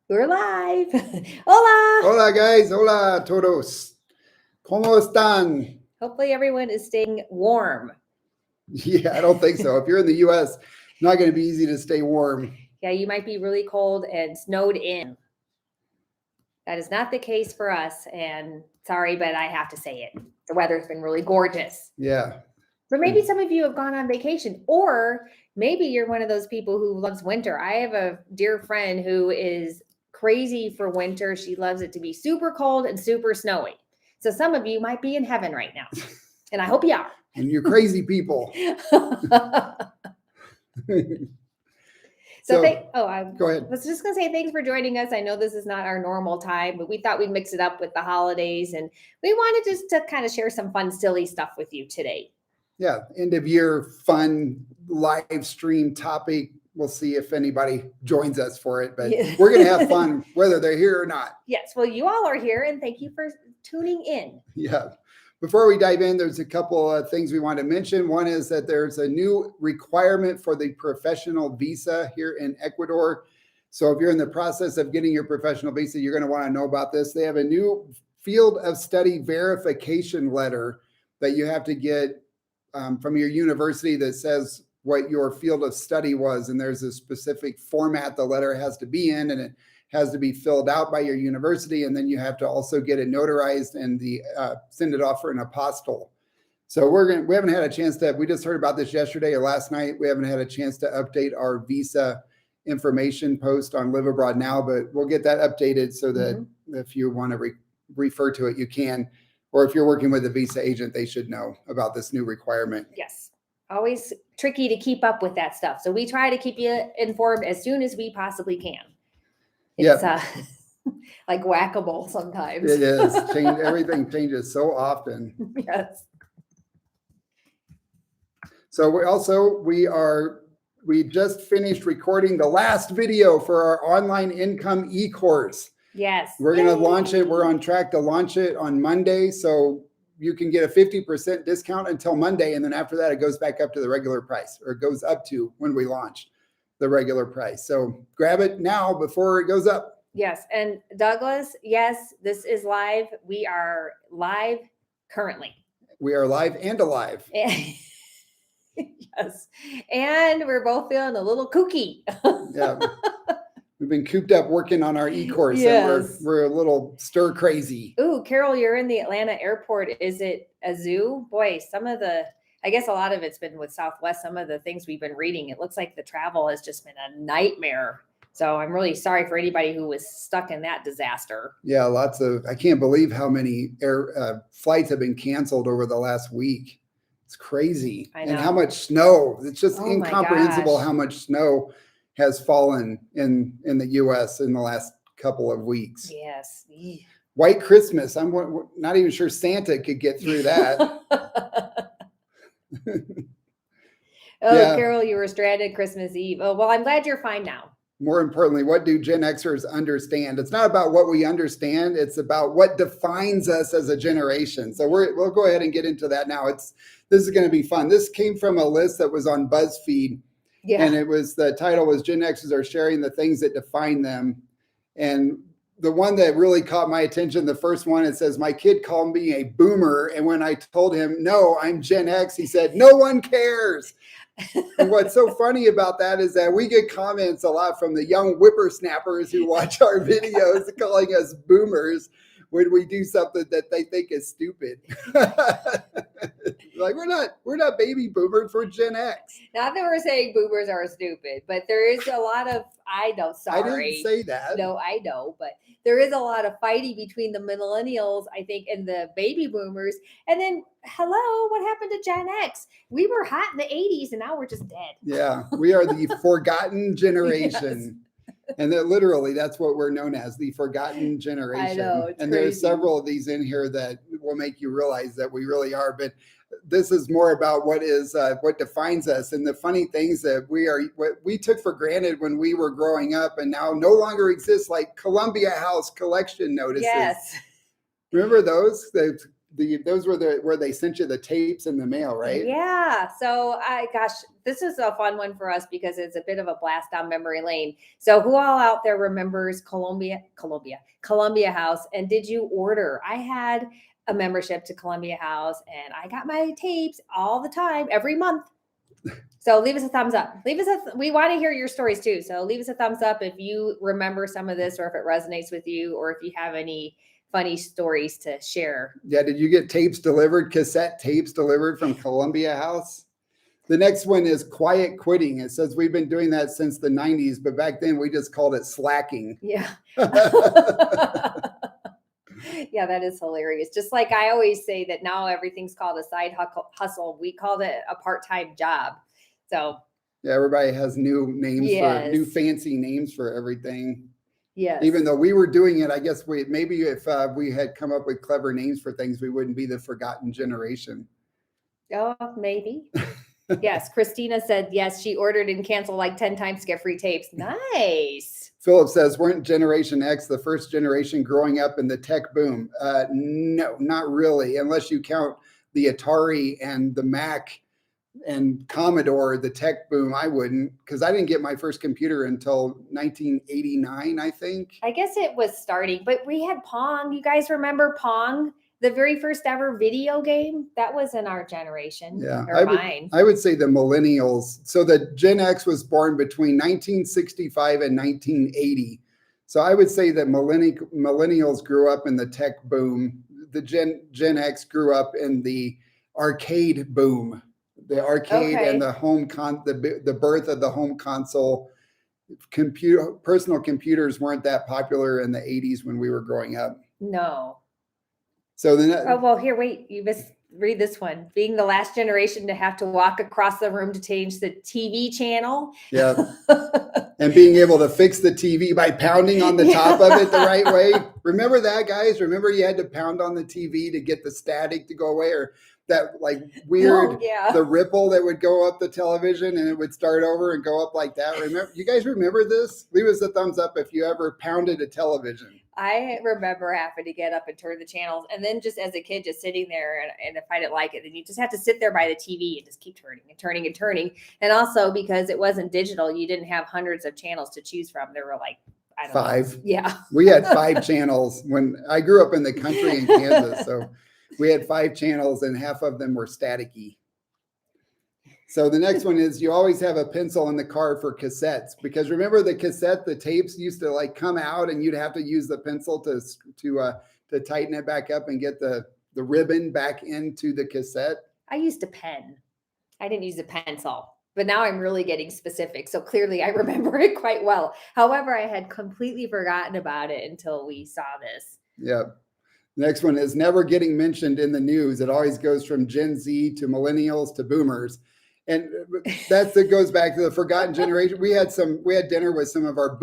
We're live. Hola. Hola guys, hola todos. ¿Cómo están? Hopefully everyone is staying warm. Yeah, I don't think so. If you're in the U.S., it's not going to be easy to stay warm. Yeah, you might be really cold and snowed in. That is not the case for us. And sorry, but I have to say it. The weather's been really gorgeous. Yeah. But maybe some of you have gone on vacation, or maybe you're one of those people who loves winter. I have a dear friend who is crazy for winter. She loves it to be super cold and super snowy. So some of you might be in heaven right now. And I hope you are. And you're crazy people. So go ahead. I was just going to say thanks for joining us. I know this is not our normal time, but we thought we'd mix it up with the holidays. And we wanted just to kind of share some fun, silly stuff with you today. Yeah, end of year fun live stream topic. We'll see if anybody joins us for it, but we're going to have fun whether they're here or not. Yes, well, you all are here, and thank you for tuning in. Yeah. Before we dive in, there's a couple of things we want to mention. One is that there's a new requirement for the professional visa here in Ecuador. So if you're in the process of getting your professional visa, you're going to want to know about this. They have a new field of study verification letter that you have to get from your university that says what your field of study was. And there's a specific format the letter has to be in, and it has to be filled out by your university. And then you have to also get it notarized and send it off for an apostille. So we haven't had a chance we just heard about this yesterday or last night. We haven't had a chance to update our visa information post on Live Abroad Now, but we'll get that updated so that if you want to refer to it, you can. Or if you're working with a visa agent, they should know about this new requirement. Yes. Always tricky to keep up with that stuff. So we try to keep you informed as soon as we possibly can. It's like whack-a-mole sometimes. It is. Everything changes so often. Yes. So we just finished recording the last video for our online income e-course. Yes. We're going to launch it. We're on track to launch it on Monday. So you can get a 50% discount until Monday. And then after that, it goes back up to the regular price, or it goes up to when we launch the regular price. So grab it now before it goes up. Yes. And Douglas, yes, this is live. We are live currently. We are live and alive. Yes. And we're both feeling a little kooky. Yeah. We've been cooped up working on our e-course, yes. And we're a little stir crazy. Ooh, Carol, you're in the Atlanta airport. Is it a zoo? Boy, I guess a lot of it's been with Southwest. Some of the things we've been reading, it looks like the travel has just been a nightmare. So I'm really sorry for anybody who was stuck in that disaster. Yeah, I can't believe how many air flights have been canceled over the last week. It's crazy. I know. And how much snow. It's just incomprehensible how much snow has fallen in the U.S. in the last couple of weeks. Yes. White Christmas. I'm not even sure Santa could get through that. Carol, you were stranded Christmas Eve. Oh, well, I'm glad you're fine now. More importantly, what do Gen Xers understand? It's not about what we understand. It's about what defines us as a generation. So we'll go ahead and get into that now. This is going to be fun. This came from a list that was on BuzzFeed. Yeah. And the title was Gen Xers are sharing the things that define them. And the one that really caught my attention, the first one, it says, my kid called me a boomer. And when I told him, no, I'm Gen X, he said, no one cares. And what's so funny about that is that we get comments a lot from the young whippersnappers who watch our videos calling us boomers when we do something that they think is stupid. Like, we're not baby boomers, we're Gen X. Not that we're saying boomers are stupid, but there is a lot of, I didn't say that. No, I know, but there is a lot of fighting between the millennials, I think, and the baby boomers. And then, hello, what happened to Gen X? We were hot in the 80s and now we're just dead. Yeah, we are the forgotten generation. Yes. And that's what we're known as, the forgotten generation. I know, and there's several of these in here that will make you realize that we really are. But this is more about what defines us, and the funny things that what we took for granted when we were growing up and now no longer exist, like Columbia House collection notices. Yes. Remember those? those were where they sent you the tapes in the mail, right? Yeah. So gosh, this is a fun one for us because it's a bit of a blast down memory lane. So who all out there remembers Columbia House? And did you order? I had a membership to Columbia House and I got my tapes all the time, every month. So leave us a thumbs up. We want to hear your stories too. So leave us a thumbs up if you remember some of this or if it resonates with you or if you have any funny stories to share. Yeah. Did you get cassette tapes delivered from Columbia House? The next one is quiet quitting. It says we've been doing that since the 90s, but back then we just called it slacking. Yeah. Yeah, that is hilarious. Just like I always say that now everything's called a side hustle. We called it a part-time job. So yeah, everybody has new names yes. for new fancy names for everything. Yes. Even though we were doing it, I guess maybe if we had come up with clever names for things, we wouldn't be the forgotten generation. Oh, maybe. Yes. Christina said, yes, she ordered and canceled like 10 times to get free tapes. Nice. Philip says, weren't Generation X the first generation growing up in the tech boom? No, not really, unless you count the Atari and the Mac and Commodore, the tech boom. I wouldn't, because I didn't get my first computer until 1989, I think. I guess it was starting, but we had Pong. You guys remember Pong? The very first ever video game? That was in our generation. Yeah, or mine. I would say the millennials. So the Gen X was born between 1965 and 1980. So I would say that millennials grew up in the tech boom. The Gen X grew up in the arcade boom. The arcade and the home the birth of the home console. Personal computers weren't that popular in the 80s when we were growing up. No. So then here, wait, you read this one. Being the last generation to have to walk across the room to change the TV channel. Yeah. And being able to fix the TV by pounding on the top of it the right way. Remember that, guys? Remember you had to pound on the TV to get the static to go away, or that like weird, the ripple that would go up the television and it would start over and go up like that. Remember, you guys remember this? Leave us a thumbs up if you ever pounded a television. I remember having to get up and turn the channels. And then just as a kid, just sitting there. And if I didn't like it, then you just have to sit there by the TV and just keep turning and turning and turning. And also because it wasn't digital, you didn't have hundreds of channels to choose from. There were like, I don't know. 5. Yeah. We had 5 channels when I grew up in the country in Kansas. So we had 5 channels and half of them were staticky. So the next one is you always have a pencil in the car for cassettes, because remember the tapes used to like come out and you'd have to use the pencil to tighten it back up and get the ribbon back into the cassette. I used a pen. I didn't use a pencil, but now I'm really getting specific. So clearly I remember it quite well. However, I had completely forgotten about it until we saw this. Yeah. Next one is never getting mentioned in the news. It always goes from Gen Z to millennials to boomers. And that goes back to the forgotten generation. We had dinner with some of our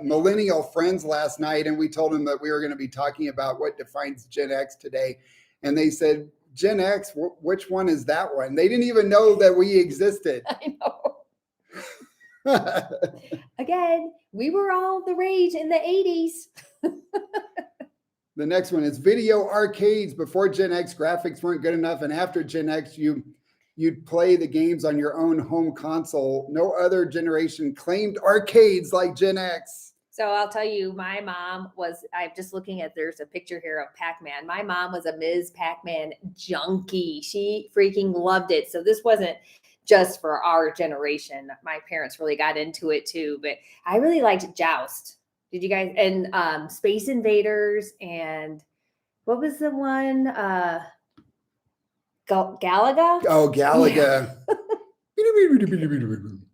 millennial friends last night, and we told them that we were going to be talking about what defines Gen X today. And they said, Gen X, which one is that one? They didn't even know that we existed. I know. Again, we were all the rage in the 80s. The next one is video arcades. Before Gen X, graphics weren't good enough. And after Gen X, you'd play the games on your own home console. No other generation claimed arcades like Gen X. So I'll tell you, my mom was, I'm just looking at, there's a picture here of Pac-Man. My mom was a Ms. Pac-Man junkie. She freaking loved it. So this wasn't just for our generation. My parents really got into it too, but I really liked Joust. Did you guys? And Space Invaders, and what was the one? Galaga? Oh, Galaga.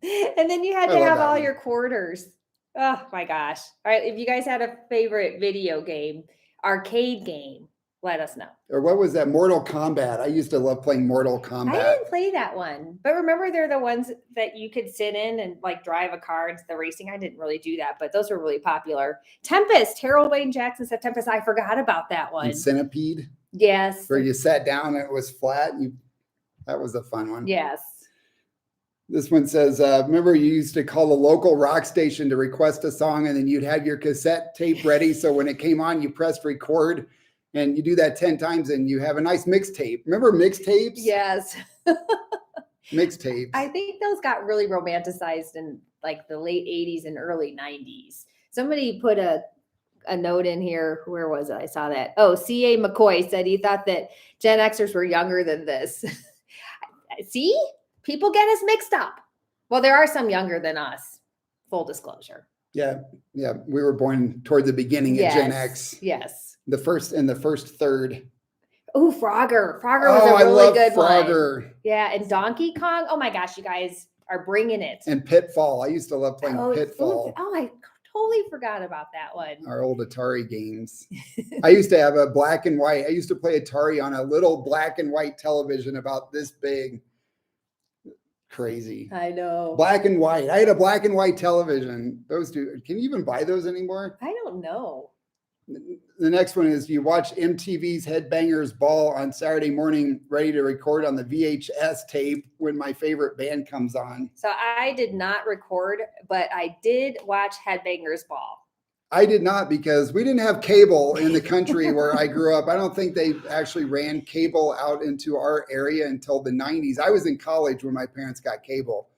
Yeah. And then you had to have all your quarters. Oh my gosh. All right. If you guys had a favorite video game, arcade game, let us know. Or what was that? Mortal Kombat. I used to love playing Mortal Kombat. I didn't play that one. But remember, they're the ones that you could sit in and like drive a car into the racing. I didn't really do that, but those were really popular. Tempest. Harold Wayne Jackson said Tempest. I forgot about that one. And Centipede. Yes. Where you sat down and it was flat. That was a fun one. Yes. This one says, remember you used to call the local rock station to request a song, and then you'd have your cassette tape ready. So when it came on, you pressed record And you do that 10 times and you have a nice mixtape. Remember mixtapes? Yes. Mixtapes. I think those got really romanticized in like the late 80s and early 90s. Somebody put a note in here. Where was it? I saw that. Oh, C.A. McCoy said he thought that Gen Xers were younger than this. See? People get us mixed up. Well, there are some younger than us. Full disclosure. Yeah. We were born toward the beginning of Gen X. Yes. The first third. Oh, Frogger. Frogger was a really good Frogger. one. Yeah, and Donkey Kong. Oh my gosh, you guys are bringing it. And Pitfall. I used to love playing Pitfall. Oh, I totally forgot about that one. Our old Atari games. I used to have a black and white. I used to play Atari on a little black and white television about this big. Crazy. I know. Black and white. I had a black and white television. Those two. Can you even buy those anymore? I don't know. The next one is you watch MTV's Headbangers Ball on Saturday morning, ready to record on the VHS tape when my favorite band comes on. So I did not record, but I did watch Headbangers Ball. I did not, because we didn't have cable in the country where I grew up. I don't think they actually ran cable out into our area until the 90s. I was in college when my parents got cable.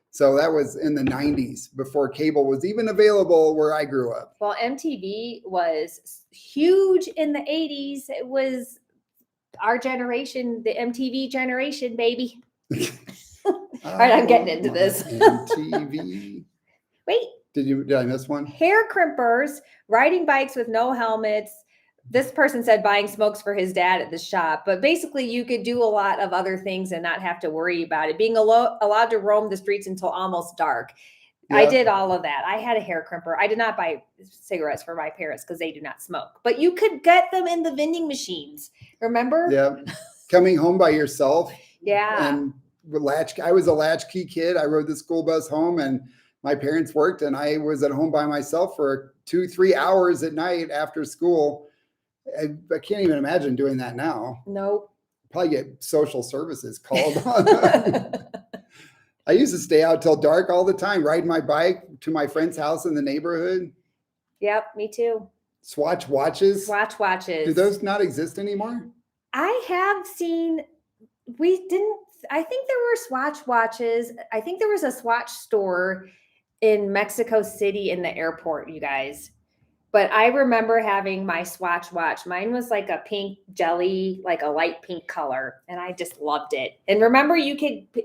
So that was in the 90s, before cable was even available where I grew up. Well, MTV was huge in the 80s. It was our generation, the MTV generation, baby. All right, I'm getting into this. MTV. Wait. Did I miss one? Hair crimpers, riding bikes with no helmets. This person said buying smokes for his dad at the shop, but basically you could do a lot of other things and not have to worry about it. Being allowed to roam the streets until almost dark. Yep. I did all of that. I had a hair crimper. I did not buy cigarettes for my parents because they do not smoke, but you could get them in the vending machines. Remember? Yeah. Coming home by yourself. Yeah. And I was a latchkey kid. I rode the school bus home, and my parents worked, and I was at home by myself for 2-3 hours at night after school. I can't even imagine doing that now. Nope. Probably get social services called on. I used to stay out till dark all the time, riding my bike to my friend's house in the neighborhood. Yep, me too. Swatch watches. Swatch watches. Do those not exist anymore? I have seen, I think there were Swatch watches. I think there was a Swatch store in Mexico City in the airport, you guys. But I remember having my Swatch watch. Mine was like a pink jelly, like a light pink color. And I just loved it. And remember,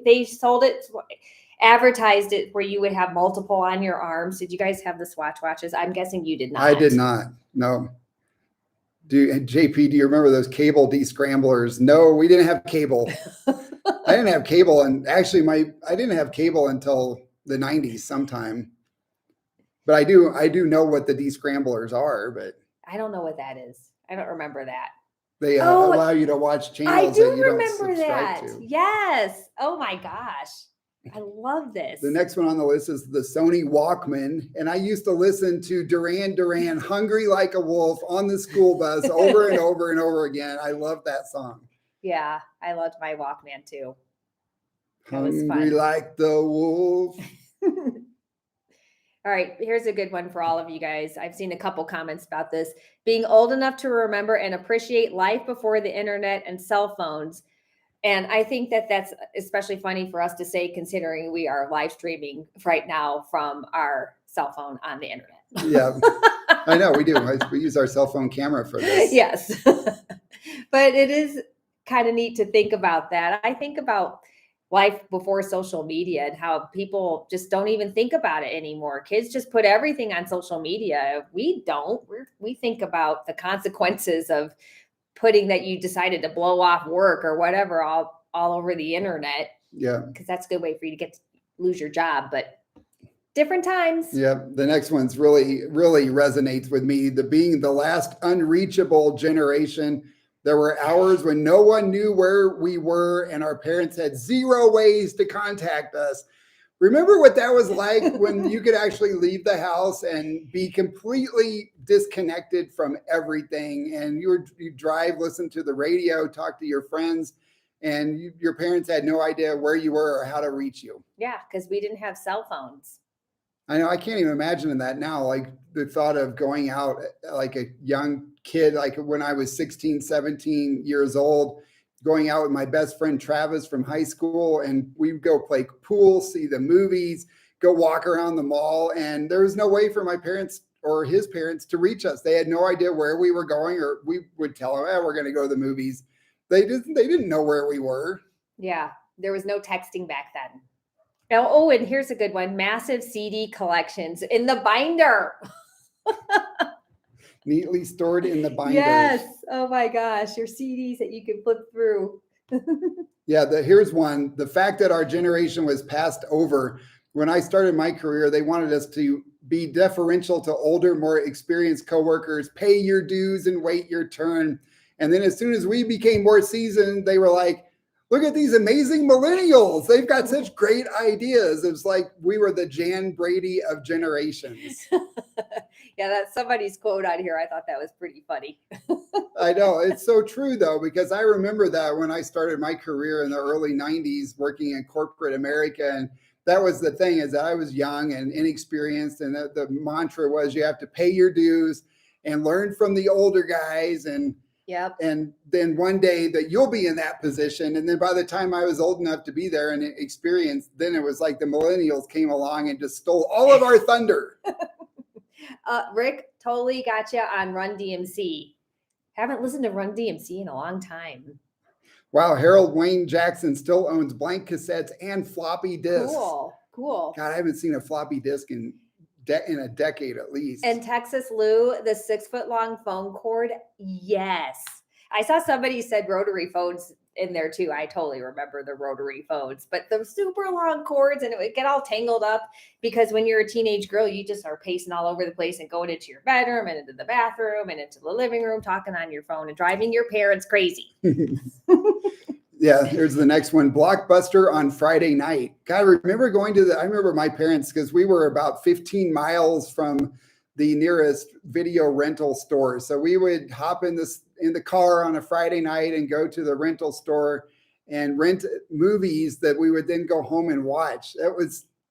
they sold it, advertised it where you would have multiple on your arms. Did you guys have the Swatch watches? I'm guessing you did not. I did not. No. JP, do you remember those cable descramblers? No, we didn't have cable. I didn't have cable. And actually I didn't have cable until the 90s sometime. But I do know what the descramblers are, but I don't know what that is. I don't remember that. They allow you to watch channels that you don't subscribe to. Yes. Oh my gosh. I love this. The next one on the list is the Sony Walkman. And I used to listen to Duran Duran, Hungry Like a Wolf, on the school bus over and over and over again. I love that song. Yeah, I loved my Walkman too. That was fun. Hungry like the wolf. All right, here's a good one for all of you guys. I've seen a couple comments about this. Being old enough to remember and appreciate life before the internet and cell phones. And I think that that's especially funny for us to say, considering we are live streaming right now from our cell phone on the internet. Yeah, I know we do. We use our cell phone camera for this. Yes. But it is kind of neat to think about that. I think about life before social media and how people just don't even think about it anymore. Kids just put everything on social media. We don't. We think about the consequences of putting that you decided to blow off work or whatever all over the internet. Yeah. Because that's a good way for you to lose your job, but different times. Yeah. The next one's really, really resonates with me. Being the last unreachable generation. There were hours when no one knew where we were and our parents had zero ways to contact us. Remember what that was like when you could actually leave the house and be completely disconnected from everything, and you drive, listen to the radio, talk to your friends, and your parents had no idea where you were or how to reach you. Yeah, because we didn't have cell phones. I know, I can't even imagine that now. Like the thought of going out like a young kid, like when I was 16, 17 years old, going out with my best friend Travis from high school, and we'd go play pool, see the movies, go walk around the mall. And there was no way for my parents or his parents to reach us. They had no idea where we were going, or we would tell them, we're going to go to the movies. They didn't know where we were. Yeah. There was no texting back then. Oh, and here's a good one. Massive CD collections in the binder. Neatly stored in the binder. Yes. Oh my gosh. Your CDs that you can flip through. Yeah, here's one. The fact that our generation was passed over. When I started my career, they wanted us to be deferential to older, more experienced coworkers, pay your dues and wait your turn. And then as soon as we became more seasoned, they were like, look at these amazing millennials. They've got such great ideas. It was like we were the Jan Brady of generations. Yeah, that's somebody's quote on here. I thought that was pretty funny. I know. It's so true, though, because I remember that when I started my career in the early 90s working in corporate America. And that was the thing, is that I was young and inexperienced. And the mantra was you have to pay your dues and learn from the older guys. And Yep. And then one day that you'll be in that position. And then by the time I was old enough to be there and experienced, then it was like the millennials came along and just stole all of our thunder. Rick totally got you on Run DMC. Haven't listened to Run DMC in a long time. Wow. Harold Wayne Jackson still owns blank cassettes and floppy disks. Cool. God, I haven't seen a floppy disk in a decade at least. And Texas Lou, the 6-foot-long phone cord. Yes. I saw somebody said rotary phones in there too. I totally remember the rotary phones, but the super long cords, and it would get all tangled up because when you're a teenage girl, you just are pacing all over the place and going into your bedroom and into the bathroom and into the living room, talking on your phone and driving your parents crazy. Yeah, here's the next one. Blockbuster on Friday night. God, I remember going to I remember my parents, because we were about 15 miles from the nearest video rental store. So we would hop in the car on a Friday night and go to the rental store and rent movies that we would then go home and watch.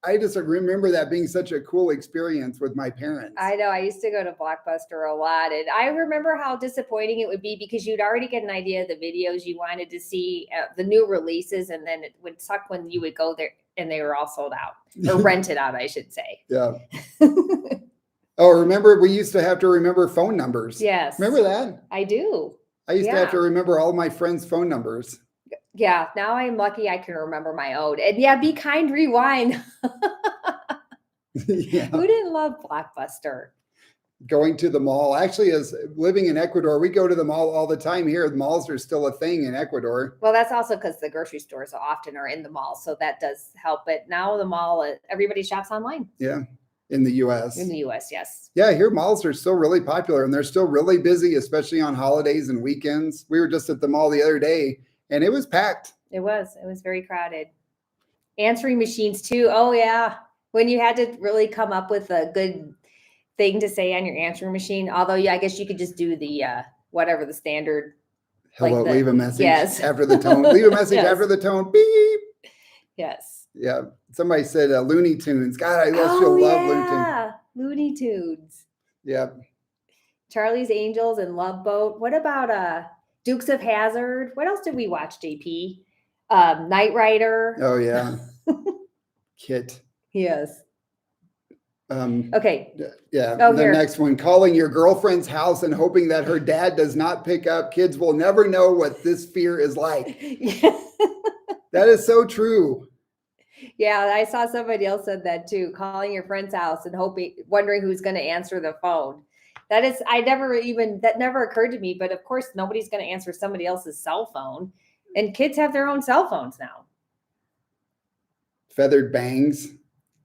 I just remember that being such a cool experience with my parents. I know. I used to go to Blockbuster a lot. And I remember how disappointing it would be because you'd already get an idea of the videos you wanted to see, the new releases. And then it would suck when you would go there and they were all sold out or rented out, I should say. Yeah. Oh, remember, we used to have to remember phone numbers. Yes. Remember that? I do. I used to have to remember all my friends' phone numbers. Yeah, now I'm lucky I can remember my own. And yeah, Be Kind, Rewind. Yeah. Who didn't love Blockbuster? Going to the mall. Actually, as living in Ecuador, we go to the mall all the time here. The malls are still a thing in Ecuador. Well, that's also because the grocery stores often are in the mall. So that does help. But now the mall, everybody shops online. Yeah. In the U.S. In the U.S., yes. Yeah, here malls are still really popular and they're still really busy, especially on holidays and weekends. We were just at the mall the other day and it was packed. It was very crowded. Answering machines too. Oh yeah. When you had to really come up with a good thing to say on your answering machine, although yeah, I guess you could just do the whatever the standard. Hello, like leave a message yes. after the tone. Leave a message Yes. after the tone. Beep. Yes. Yeah. Somebody said Looney Tunes. God, I still love Looney Tunes. Yeah. Looney Tunes. Yeah. Charlie's Angels and Love Boat. What about Dukes of Hazzard? What else did we watch, JP? Knight Rider. Oh yeah. Kit. Yes. Okay. Yeah. Oh, the here. next one, calling your girlfriend's house and hoping that her dad does not pick up. Kids will never know what this fear is like. Yeah. That is so true. Yeah, I saw somebody else said that too. Calling your friend's house and wondering who's going to answer the phone. That never occurred to me. But of course, nobody's going to answer somebody else's cell phone. And kids have their own cell phones now. Feathered bangs.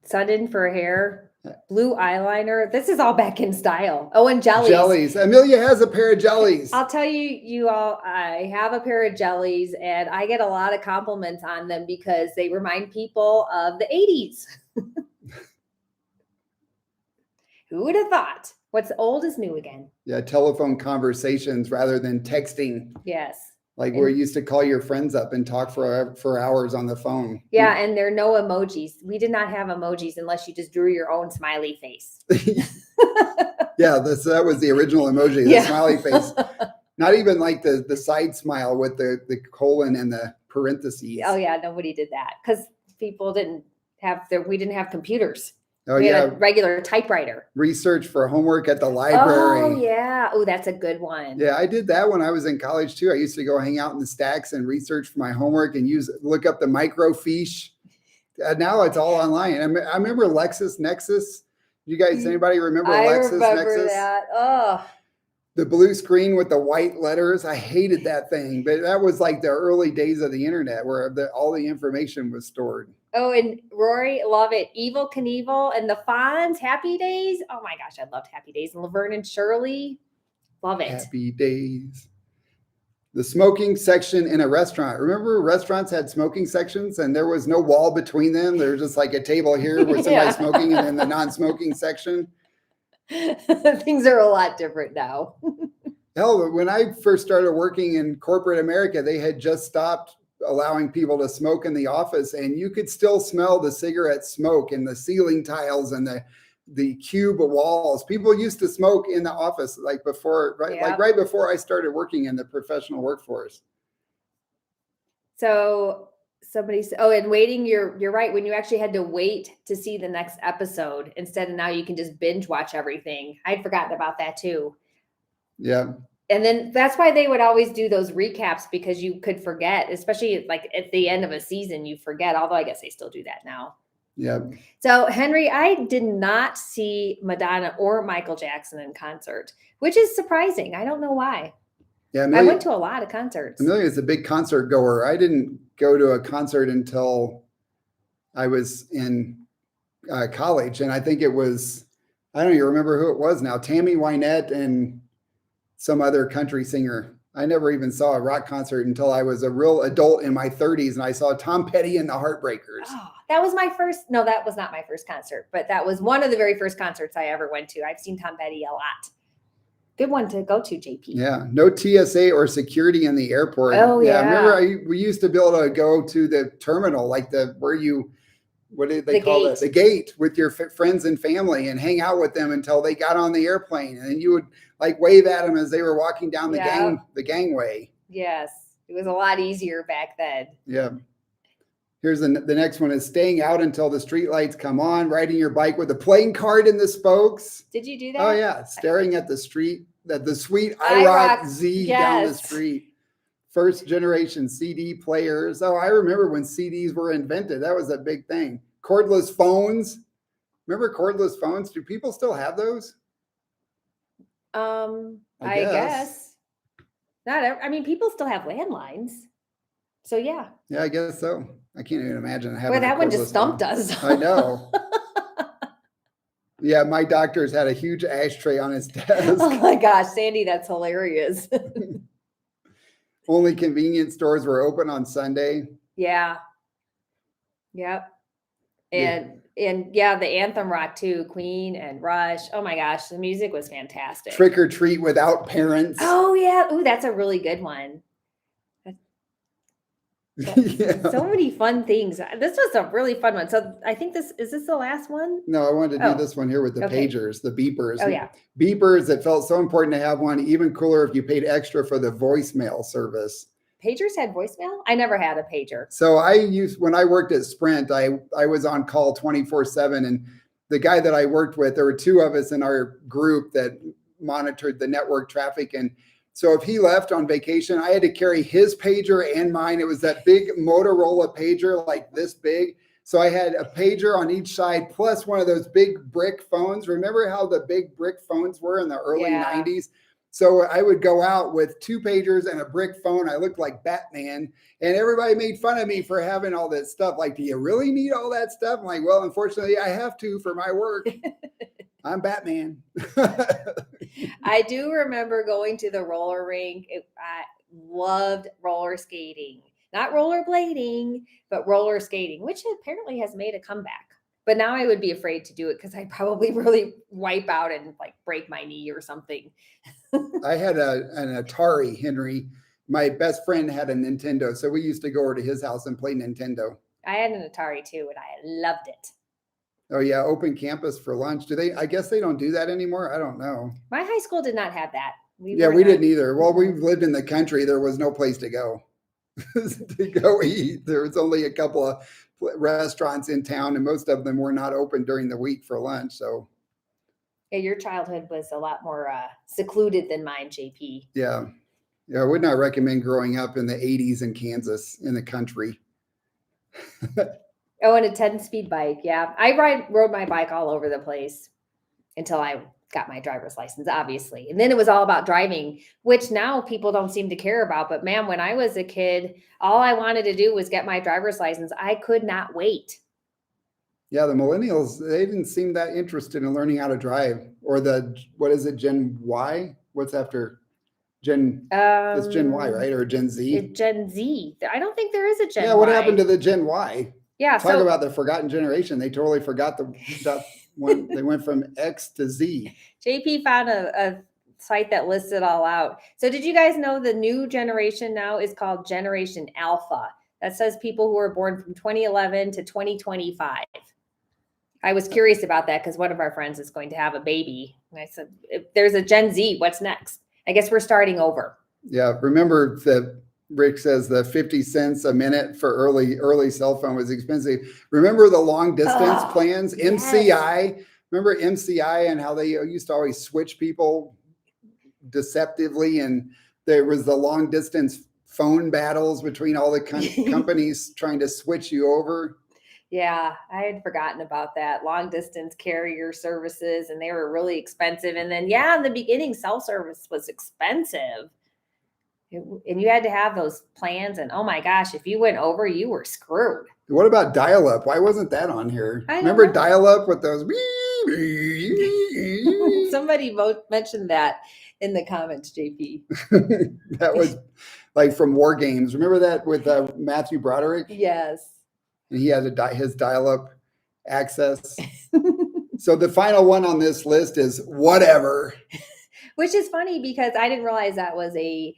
Sudden for hair. Blue eyeliner. This is all back in style. Oh, and jellies. Jellies. Amelia has a pair of jellies. I'll tell you all, I have a pair of jellies and I get a lot of compliments on them because they remind people of the 80s. Who would have thought? What's old is new again. Yeah, telephone conversations rather than texting. Yes. Like where you used to call your friends up and talk for hours on the phone. Yeah, and there are no emojis. We did not have emojis unless you just drew your own smiley face. Yeah, that was the original emoji, the smiley face. Not even like the side smile with the colon and the parentheses. Oh yeah, nobody did that because people didn't have we didn't have computers. Oh we yeah, had a regular typewriter. Research for homework at the library. Oh yeah, oh that's a good one. Yeah, I did that when I was in college too. I used to go hang out in the stacks and research for my homework and look up the microfiche. Now it's all online. I remember LexisNexis. You guys, anybody remember LexisNexis? I remember that. Oh. The blue screen with the white letters. I hated that thing, but that was like the early days of the internet where all the information was stored. Oh, and Rory, love it. Evel Knievel and the Fonz, Happy Days. Oh my gosh, I loved Happy Days. And Laverne and Shirley, love it. Happy Days. The smoking section in a restaurant. Remember restaurants had smoking sections and there was no wall between them. There was just like a table here where somebody's smoking and then the non-smoking section. Things are a lot different now. Hell, when I first started working in corporate America, they had just stopped allowing people to smoke in the office, and you could still smell the cigarette smoke in the ceiling tiles and the cube walls. People used to smoke in the office like before, right? Yeah. Like right before I started working in the professional workforce. So somebody said, and waiting, you're right. When you actually had to wait to see the next episode instead of now you can just binge watch everything. I'd forgotten about that too. Yeah. And then that's why they would always do those recaps because you could forget, especially like at the end of a season, you forget, although I guess they still do that now. Yeah. So Henry, I did not see Madonna or Michael Jackson in concert, which is surprising. I don't know why. Yeah, I went to a lot of concerts. Amelia is a big concert goer. I didn't go to a concert until I was in college. And I think it was, I don't even remember who it was now, Tammy Wynette and some other country singer. I never even saw a rock concert until I was a real adult in my 30s. And I saw Tom Petty and the Heartbreakers. Oh, that was my first. No, that was not my first concert, but that was one of the very first concerts I ever went to. I've seen Tom Petty a lot. Good one to go to, JP. Yeah, no TSA or security in the airport. Oh, yeah. I remember we used to be able to go to the terminal, like what did they call it? The gate with your friends and family and hang out with them until they got on the airplane. And then you would like wave at them as they were walking down the gangway. Yes, it was a lot easier back then. Yeah. Here's the next one is staying out until the street lights come on, riding your bike with a playing card in the spokes. Did you do that? Oh yeah, staring at the sweet IROC Z down the street. First generation CD players. Oh, I remember when CDs were invented. That was a big thing. Cordless phones. Remember cordless phones? Do people still have those? I guess. I mean, people still have landlines. So yeah. Yeah, I guess so. I can't even imagine having that one just stumped us. I know. Yeah, my doctor's had a huge ashtray on his desk. Oh my gosh, Sandy, that's hilarious. Only convenience stores were open on Sunday. Yeah. Yep. And the anthem rock too, Queen and Rush. Oh my gosh, the music was fantastic. Trick or Treat Without Parents. Oh yeah. Ooh, that's a really good one. Yeah. So many fun things. This was a really fun one. So I think is this the last one? No, I wanted to do this one here with the pagers, the beepers. Oh yeah. Beepers, it felt so important to have one, even cooler if you paid extra for the voicemail service. Pagers had voicemail? I never had a pager. So when I worked at Sprint, I was on call 24/7. And the guy that I worked with, there were two of us in our group that monitored the network traffic. And so if he left on vacation, I had to carry his pager and mine. It was that big Motorola pager, like this big. So I had a pager on each side, plus one of those big brick phones. Remember how the big brick phones were in the early 90s? So I would go out with two pagers and a brick phone. I looked like Batman, and everybody made fun of me for having all that stuff. Like, do you really need all that stuff? I'm like, well, unfortunately, I have to for my work. I'm Batman. I do remember going to the roller rink. I loved roller skating, not rollerblading, but roller skating, which apparently has made a comeback. But now I would be afraid to do it because I'd probably really wipe out and like break my knee or something. I had an Atari, Henry, my best friend had a Nintendo, so we used to go over to his house and play Nintendo. I had an Atari too, and I loved it. Oh yeah, open campus for lunch. Do they? I guess they don't do that anymore. I don't know. My high school did not have that. We didn't either. Well, we've lived in the country. There was no place to go to go eat. There was only a couple of restaurants in town, and most of them were not open during the week for lunch. So yeah, your childhood was a lot more secluded than mine, JP. Yeah, I would not recommend growing up in the 80s in Kansas in the country. Oh, and a 10-speed bike. Yeah, I rode my bike all over the place until I got my driver's license, obviously. And then it was all about driving, which now people don't seem to care about. But man, when I was a kid, all I wanted to do was get my driver's license. I could not wait. Yeah, the millennials, they didn't seem that interested in learning how to drive. Or what is it, Gen Y? What's after Gen? It's Gen Y, right? Or Gen Z? Gen Z. I don't think there is a Gen Y. Yeah, what happened to the Gen Y? Yeah, Talk about the forgotten generation. They totally forgot when they went from X to Z. JP found a site that lists it all out. So did you guys know the new generation now is called Generation Alpha? That says people who were born from 2011 to 2025. I was curious about that because one of our friends is going to have a baby. And I said, if there's a Gen Z, what's next? I guess we're starting over. Yeah, remember that Rick says the 50 cents a minute for early cell phone was expensive. Remember the long distance plans, MCI? Yes. Remember MCI and how they used to always switch people deceptively, and there was the long distance phone battles between all the companies trying to switch you over. Yeah, I had forgotten about that. Long distance carrier services, and they were really expensive. And then, yeah, in the beginning, cell service was expensive. And you had to have those plans. And oh my gosh, if you went over, you were screwed. What about dial-up? Why wasn't that on here? Remember dial-up with those? Somebody mentioned that in the comments, JP. That was like from War Games. Remember that with Matthew Broderick? Yes. And he had his dial-up access. So the final one on this list is whatever. Which is funny because I didn't realize that was a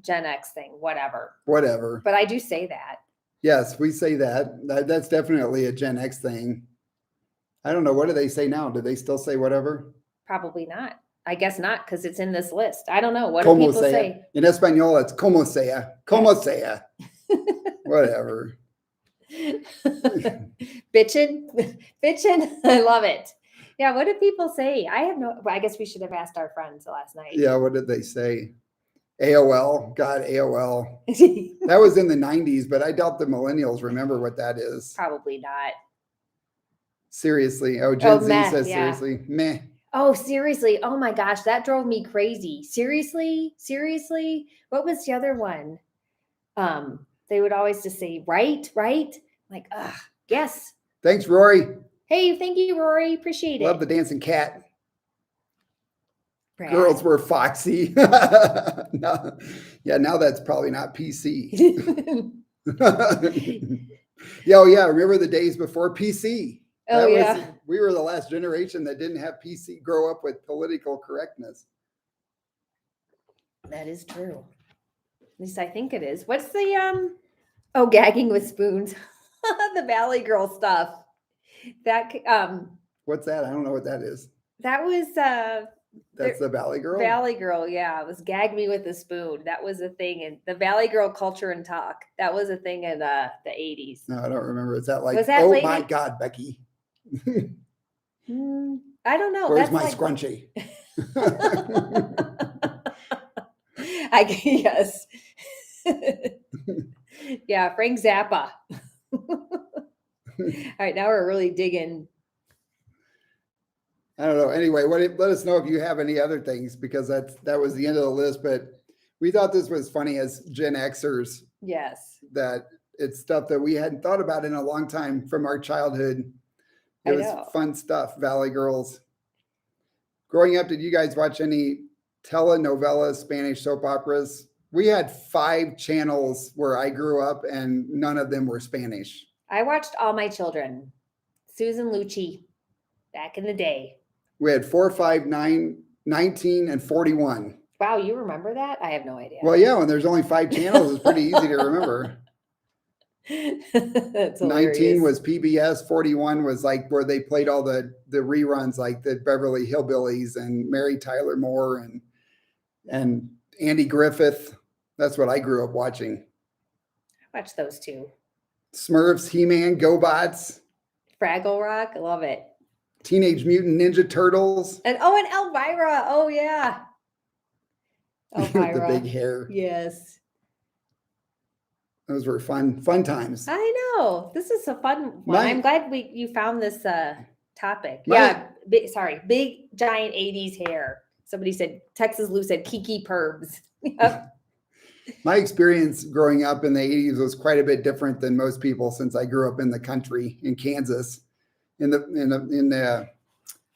Gen X thing, whatever. But I do say that. Yes, we say that. That's definitely a Gen X thing. I don't know. What do they say now? Do they still say whatever? Probably not. I guess not because it's in this list. I don't know. What do people say? In Espanol, it's como sea. Como sea. Whatever. Bitchin'. I love it. Yeah, what do people say? I guess we should have asked our friends last night. Yeah, what did they say? AOL. God, AOL. That was in the 90s, but I doubt the millennials remember what that is. Probably not. Seriously. Gen Z says seriously. Meh. Oh, seriously. Oh my gosh, that drove me crazy. Seriously? What was the other one? They would always just say, right? Like, yes. Thanks, Rory. Hey, thank you, Rory. Appreciate it. Love the dancing cat. Brad. Girls were foxy. Now that's probably not PC. Yeah. Remember the days before PC? We were the last generation that didn't have PC, grow up with political correctness. That is true. At least I think it is. What's the gagging with spoons? The Valley Girl stuff. That What's that? I don't know what that is. That was that's the Valley Girl? Valley Girl, yeah. It was gag me with a spoon. That was a thing in the Valley Girl culture and talk. That was a thing in the 80s. No, I don't remember. Is that like, my God, Becky? I don't know. Where's my scrunchie? I guess. Yeah, Frank Zappa. All right, now we're really digging. I don't know. Anyway, let us know if you have any other things, because that was the end of the list. But we thought this was funny as Gen Xers. Yes. That it's stuff that we hadn't thought about in a long time from our childhood. It was fun stuff. Valley Girls. Growing up, did you guys watch any telenovelas, Spanish soap operas? We had 5 channels where I grew up, and none of them were Spanish. I watched All My Children. Susan Lucci, back in the day. We had 4, 5, 9, 19, and 41. Wow, you remember that? I have no idea. Well, yeah, when there's only 5 channels, it's pretty easy to remember. That's 19 hilarious. was PBS, 41 was like where they played all the reruns, like the Beverly Hillbillies and Mary Tyler Moore and Andy Griffith. That's what I grew up watching. Watch those two. Smurfs, He-Man, GoBots, Fraggle Rock, I love it. Teenage Mutant Ninja Turtles. And Elvira. Oh yeah. With the Elvira. big hair. Yes. Those were fun times. I know. This is a fun one. I'm glad you found this topic. Big giant 80s hair. Somebody said Texas Lou said Kiki Perbs. Yep. My experience growing up in the 80s was quite a bit different than most people, since I grew up in the country in Kansas, in the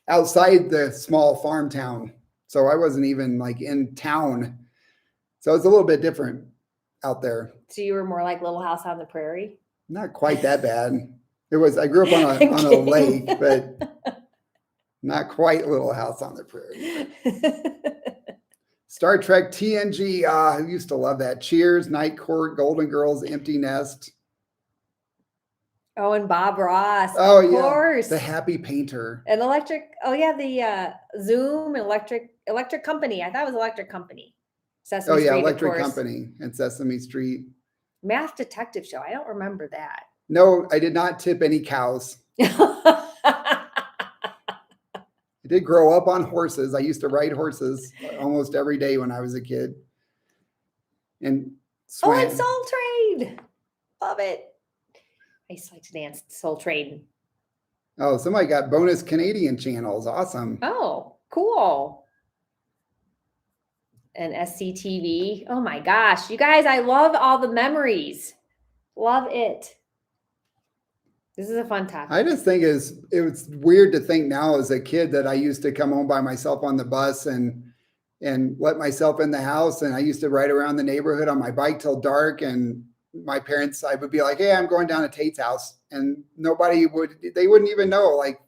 outside the small farm town. So I wasn't even like in town. So it's a little bit different out there. So you were more like Little House on the Prairie? Not quite that bad. I grew up on a lake, but not quite Little House on the Prairie. Star Trek TNG. I used to love that. Cheers, Night Court, Golden Girls, Empty Nest. Oh, and Bob Ross. Oh, of yeah. course. The Happy Painter. And Electric. Oh, yeah. The Zoom, Electric Company. I thought it was Electric Company. Sesame Street, Electric Company and Sesame Street. Math Detective Show. I don't remember that. No, I did not tip any cows. I did grow up on horses. I used to ride horses almost every day when I was a kid. And swam. And Soul Train. Love it. I used to like to dance Soul Train. Oh, somebody got bonus Canadian channels. Awesome. Oh, cool. And SCTV. Oh my gosh. You guys, I love all the memories. Love it. This is a fun topic. I just think it was weird to think now as a kid that I used to come home by myself on the bus and let myself in the house. And I used to ride around the neighborhood on my bike till dark. And my parents, I would be like, hey, I'm going down to Tate's house. And they wouldn't even know. Like,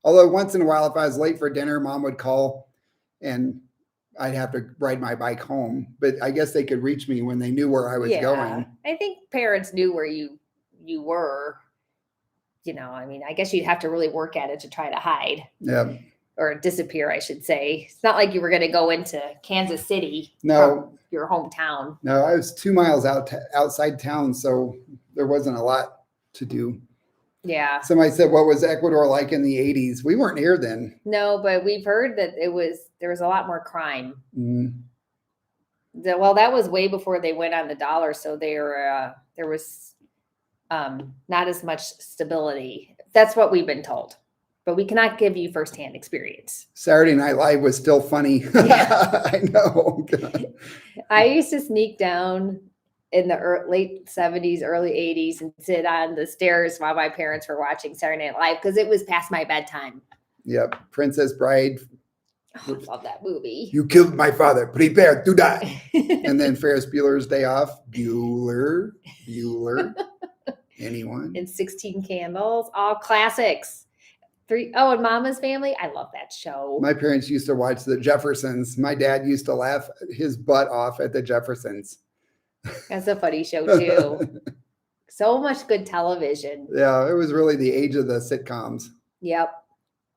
although once in a while, if I was late for dinner, Mom would call and I'd have to ride my bike home. But I guess they could reach me when they knew where I was going. I think parents knew where you were. You know, I mean, I guess you'd have to really work at it to try to hide. Yeah. Or disappear, I should say. It's not like you were going to go into Kansas City. No. From your hometown. No, I was 2 miles outside town, so there wasn't a lot to do. Yeah. Somebody said, what was Ecuador like in the 80s? We weren't here then. No, but we've heard that there was a lot more crime. Mm. Well, that was way before they went on the dollar, so there was not as much stability. That's what we've been told, but we cannot give you firsthand experience. Saturday Night Live was still funny. Yeah. I know. I used to sneak down in the late 70s, early 80s and sit on the stairs while my parents were watching Saturday Night Live because it was past my bedtime. Yep. Princess Bride. Oh, I love that movie. You killed my father. Prepare to die. And then Ferris Bueller's Day Off. Bueller. Anyone? And 16 Candles. All classics. And Mama's Family. I love that show. My parents used to watch The Jeffersons. My dad used to laugh his butt off at The Jeffersons. That's a funny show too. So much good television. Yeah, it was really the age of the sitcoms. Yep.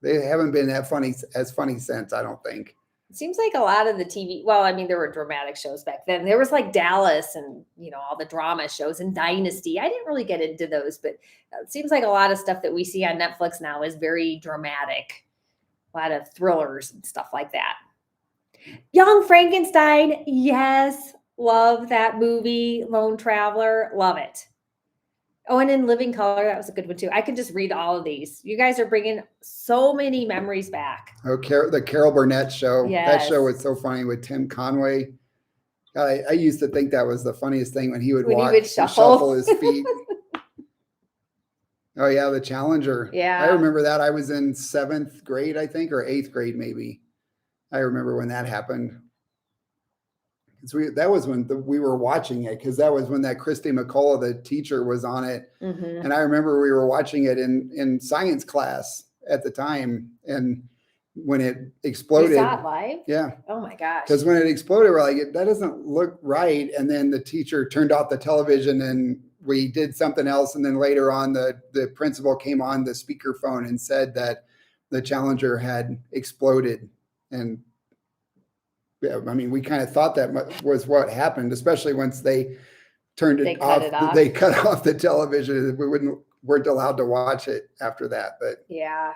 They haven't been as funny since, I don't think. It seems like a lot of the TV, well, I mean, there were dramatic shows back then. There was like Dallas and, all the drama shows and Dynasty. I didn't really get into those, but it seems like a lot of stuff that we see on Netflix now is very dramatic. A lot of thrillers and stuff like that. Young Frankenstein. Yes. Love that movie. Lone Traveler. Love it. Oh, and In Living Color, that was a good one too. I could just read all of these. You guys are bringing so many memories back. Oh, the Carol Burnett show. Yes. That show was so funny with Tim Conway. God, I used to think that was the funniest thing when he would walk and shuffle his feet. Oh, yeah, The Challenger. Yeah. I remember that. I was in 7th grade, I think, or 8th grade maybe. I remember when that happened. That was when we were watching it, because that was when that Christy McCullough, the teacher, was on it. Mm-hmm. And I remember we were watching it in science class at the time. And when it You exploded. saw it live? Yeah. Oh my gosh. Because when it exploded, we're like, that doesn't look right. And then the teacher turned off the television and we did something else. And then later on, the principal came on the speakerphone and said that the Challenger had exploded. And yeah, I mean, we kind of thought that was what happened, especially once they turned They it cut off. it off. They cut off the television. We weren't allowed to watch it after that. But Yeah.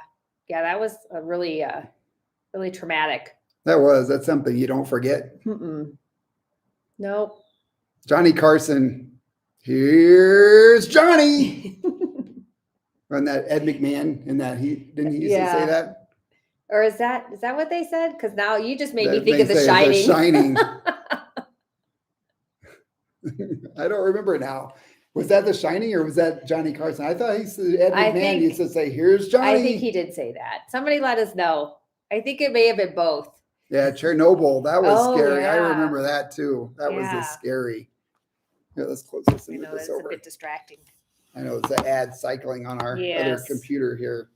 Yeah, that was a really, really traumatic. that's something you don't forget. Nope. Johnny Carson. Here's Johnny. And that Ed McMahon and that he used to say that? Or is that what they said? Because now you just made me That think they of The say Shining. The Shining. I don't remember now. Was that The Shining or was that Johnny Carson? I thought Ed McMahon used to say, "Here's Johnny." I think he did say that. Somebody let us know. I think it may have been both. Yeah, Chernobyl. That was scary. Yeah. I remember that too. That was scary. Yeah, let's close this and move this over. It's a bit distracting. I know it's an ad cycling on our other computer here.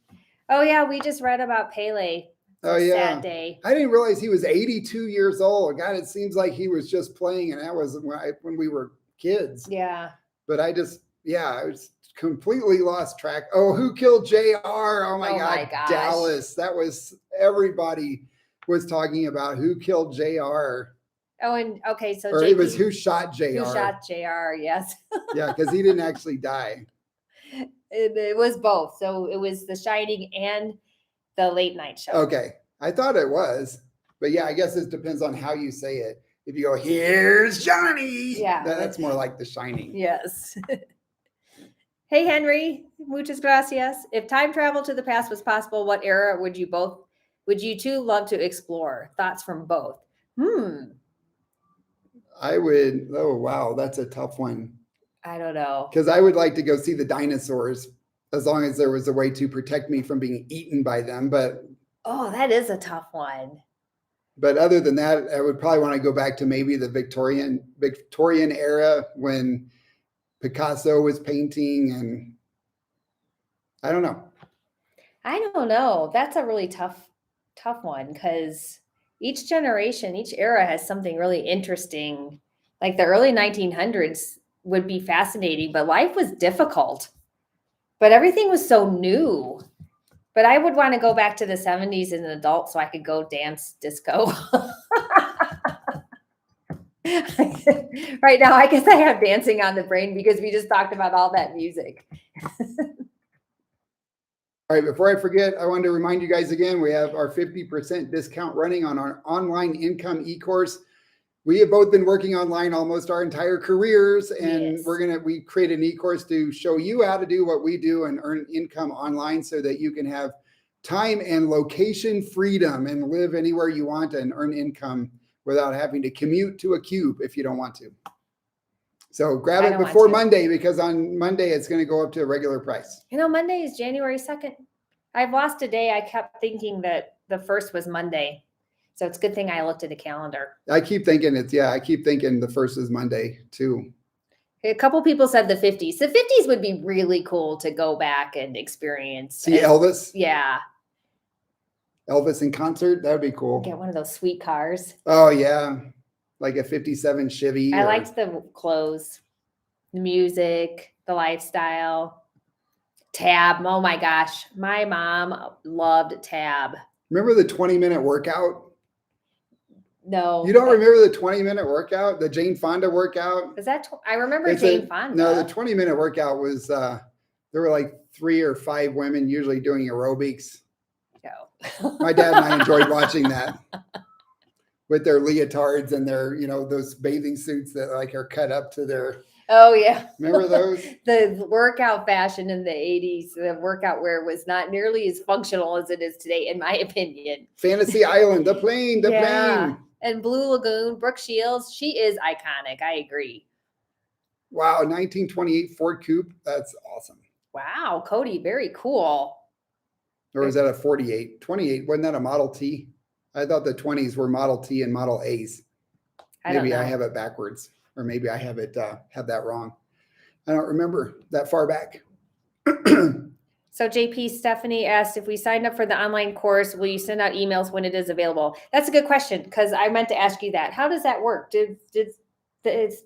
Oh yeah, we just read about Pele. Sad day. I didn't realize he was 82 years old. God, it seems like he was just playing, and that was when we were kids. Yeah. But I was completely lost track. Oh, who killed JR? Oh my God, Dallas. That was, everybody was talking about who killed JR. Oh, and okay, so or it was who shot JR. Who shot JR? Yes. Yeah, because he didn't actually die. It was both. So it was The Shining and the Late Night Show. Okay, I thought it was, but yeah, I guess it depends on how you say it. If you go, "Here's Johnny," that's more like The Shining. Yes. Hey, Henry, muchas gracias. If time travel to the past was possible, what era would you two love to explore? Thoughts from both. I would. Oh, wow, that's a tough one. I don't know. Because I would like to go see the dinosaurs, as long as there was a way to protect me from being eaten by them. But that is a tough one. But other than that, I would probably want to go back to maybe the Victorian era when Picasso was painting, and I don't know. I don't know. That's a really tough one, because each generation, each era has something really interesting. Like the early 1900s would be fascinating, but life was difficult. But everything was so new. But I would want to go back to the 70s as an adult so I could go dance disco. Right now, I guess I have dancing on the brain because we just talked about all that music. All right, before I forget, I wanted to remind you guys again, we have our 50% discount running on our online income e-course. We have both been working online almost our entire careers, and we create an e-course to show you how to do what we do and earn income online so that you can have time and location freedom and live anywhere you want and earn income without having to commute to a cube if you don't want to. So grab it before Monday, because on Monday it's going to go up to a regular price. Monday is January 2nd. I've lost a day. I kept thinking that the 1st was Monday. So it's a good thing I looked at the calendar. I keep thinking the 1st is Monday too. A couple people said the 50s. The 50s would be really cool to go back and experience. See Elvis? Yeah. Elvis in concert? That would be cool. Get one of those sweet cars. Oh, yeah. Like a 57 Chevy. I liked the clothes, the music, the lifestyle. Tab. Oh my gosh. My mom loved Tab. Remember the 20-minute workout? No. You don't remember the 20-minute workout? The Jane Fonda workout? Is that? I remember Jane Fonda. No, the 20-minute workout was, there were like 3 or 5 women usually doing aerobics. No. My dad and I enjoyed watching that with their leotards and their, those bathing suits that like are cut up to their. Oh, yeah. Remember those? The workout fashion in the 80s, the workout wear was not nearly as functional as it is today, in my opinion. Fantasy Island, the plane. And Blue Lagoon, Brooke Shields, she is iconic. I agree. Wow, 1928 Ford Coupe. That's awesome. Wow, Cody, very cool. Or was that a 48? 28, wasn't that a Model T? I thought the 20s were Model T and Model A's. Maybe I have it backwards, or maybe I have it have that wrong. I don't remember that far back. So JP Stephanie asked if we signed up for the online course, will you send out emails when it is available? That's a good question because I meant to ask you that. How does that work? It's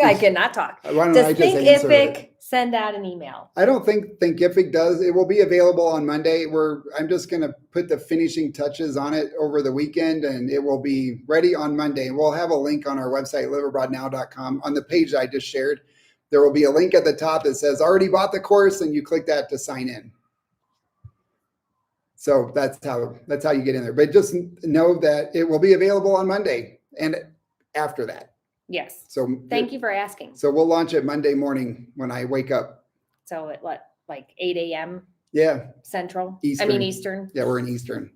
I cannot talk. Why don't Does I just answer it? Thinkific send out an email? I don't think Thinkific does. It will be available on Monday. I'm just going to put the finishing touches on it over the weekend, and it will be ready on Monday. We'll have a link on our website, liveabroadnow.com. On the page I just shared, there will be a link at the top that says already bought the course, and you click that to sign in. So that's how you get in there. But just know that it will be available on Monday and after that. Yes. So thank you for asking. So we'll launch it Monday morning when I wake up. So at what, like 8 a.m.? Yeah. Central? Eastern. Eastern. Yeah, we're in Eastern.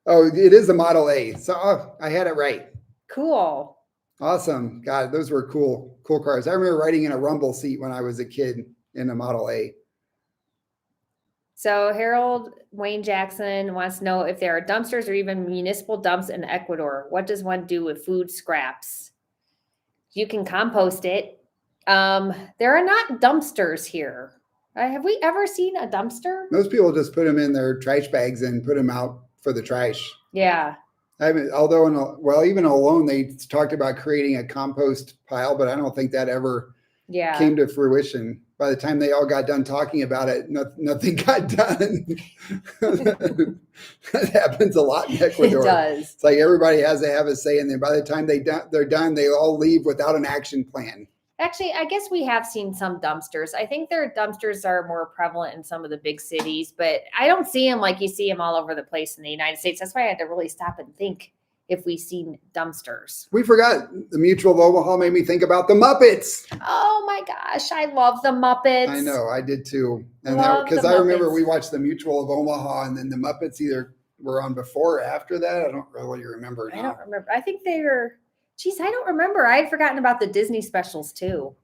Oh, it is a Model A. So I had it right. Cool. Awesome. God, those were cool cars. I remember riding in a rumble seat when I was a kid in a Model A. So Harold Wayne Jackson wants to know if there are dumpsters or even municipal dumps in Ecuador. What does one do with food scraps? You can compost it. There are not dumpsters here. Have we ever seen a dumpster? Most people just put them in their trash bags and put them out for the trash. Yeah. I mean, even alone, they talked about creating a compost pile, but I don't think that ever came to fruition. By the time they all got done talking about it, nothing got done. That happens a lot in Ecuador. It does. It's like everybody has to have a say, and then by the time they're done, they all leave without an action plan. Actually, I guess we have seen some dumpsters. I think their dumpsters are more prevalent in some of the big cities, but I don't see them like you see them all over the place in the United States. That's why I had to really stop and think if we've seen dumpsters. We forgot the Mutual of Omaha made me think about the Muppets. Oh my gosh, I love the Muppets. I know, I did too. And because I remember we watched the Mutual of Omaha, and then the Muppets either were on before or after that. I don't really remember now. I don't remember. I think they were. Geez, I don't remember. I had forgotten about the Disney specials too.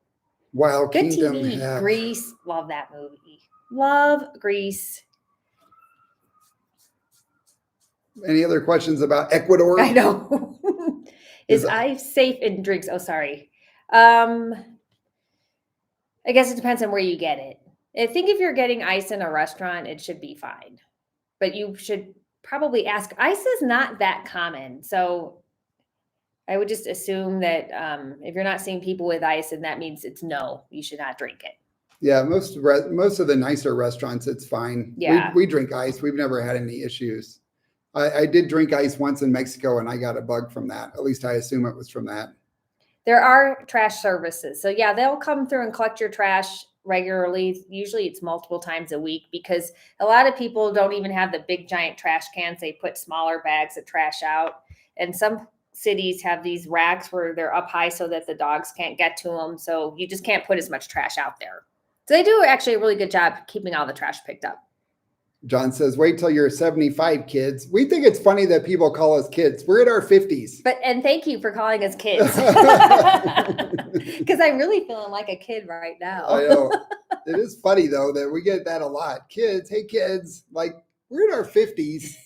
Wild Good Kingdom. TV. Yeah. Grease. Love that movie. Love Grease. Any other questions about Ecuador? I know. Is ice safe in drinks? Oh, sorry. I guess it depends on where you get it. I think if you're getting ice in a restaurant, it should be fine. But you should probably ask. Ice is not that common. So I would just assume that if you're not seeing people with ice, and that means it's no, you should not drink it. Yeah, most of the nicer restaurants, it's fine. Yeah. We drink ice. We've never had any issues. I did drink ice once in Mexico, and I got a bug from that. At least I assume it was from that. There are trash services. So yeah, they'll come through and collect your trash regularly. Usually it's multiple times a week because a lot of people don't even have the big giant trash cans. They put smaller bags of trash out. And some cities have these racks where they're up high so that the dogs can't get to them. So you just can't put as much trash out there. So they do actually a really good job keeping all the trash picked up. John says, wait till you're 75, kids. We think it's funny that people call us kids. We're in our 50s. And thank you for calling us kids. Because I'm really feeling like a kid right now. I know. It is funny, though, that we get that a lot. Kids, hey, kids. Like, we're in our 50s.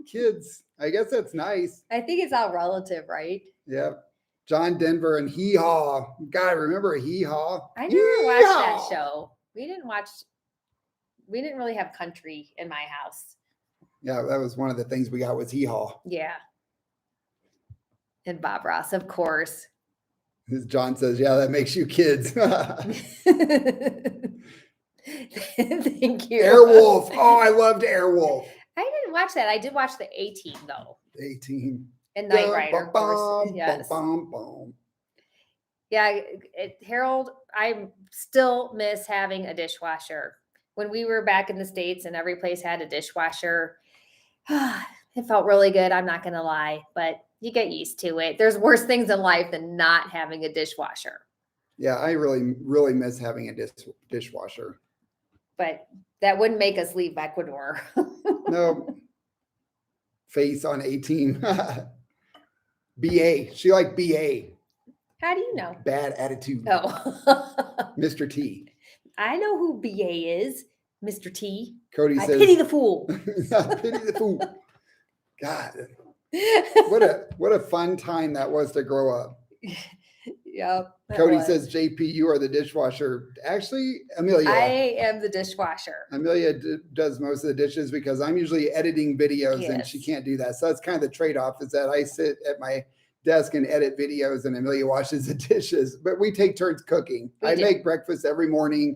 Kids. I guess that's nice. I think it's all relative, right? Yeah. John Denver and Hee Haw. God, remember Hee Haw? I never watched that show. We didn't really have country in my house. Yeah, that was one of the things we got was Hee Haw. Yeah. And Bob Ross, of course. John says, yeah, that makes you kids. Thank you. Airwolf. Oh, I loved Airwolf. I didn't watch that. I did watch the A-Team, though. A-Team. And Knight Rider, of course. Yes. Yeah, Harold, I still miss having a dishwasher. When we were back in the States and every place had a dishwasher, it felt really good. I'm not going to lie, but you get used to it. There's worse things in life than not having a dishwasher. Yeah, I really, really miss having a dishwasher. But that wouldn't make us leave Ecuador. No. Face on A-Team. BA. She liked BA. How do you know? Bad attitude. Oh. Mr. T. I know who BA is, Mr. T. Cody I says, pity the fool. Pity the fool. God. What a fun time that was to grow up. Yep. that Cody was. says, JP, you are the dishwasher. Actually, Amelia. I am the dishwasher. Amelia does most of the dishes because I'm usually editing videos and she Yes. can't do that. So that's kind of the trade-off, is that I sit at my desk and edit videos and Amelia washes the dishes, but we take turns cooking. I make breakfast every morning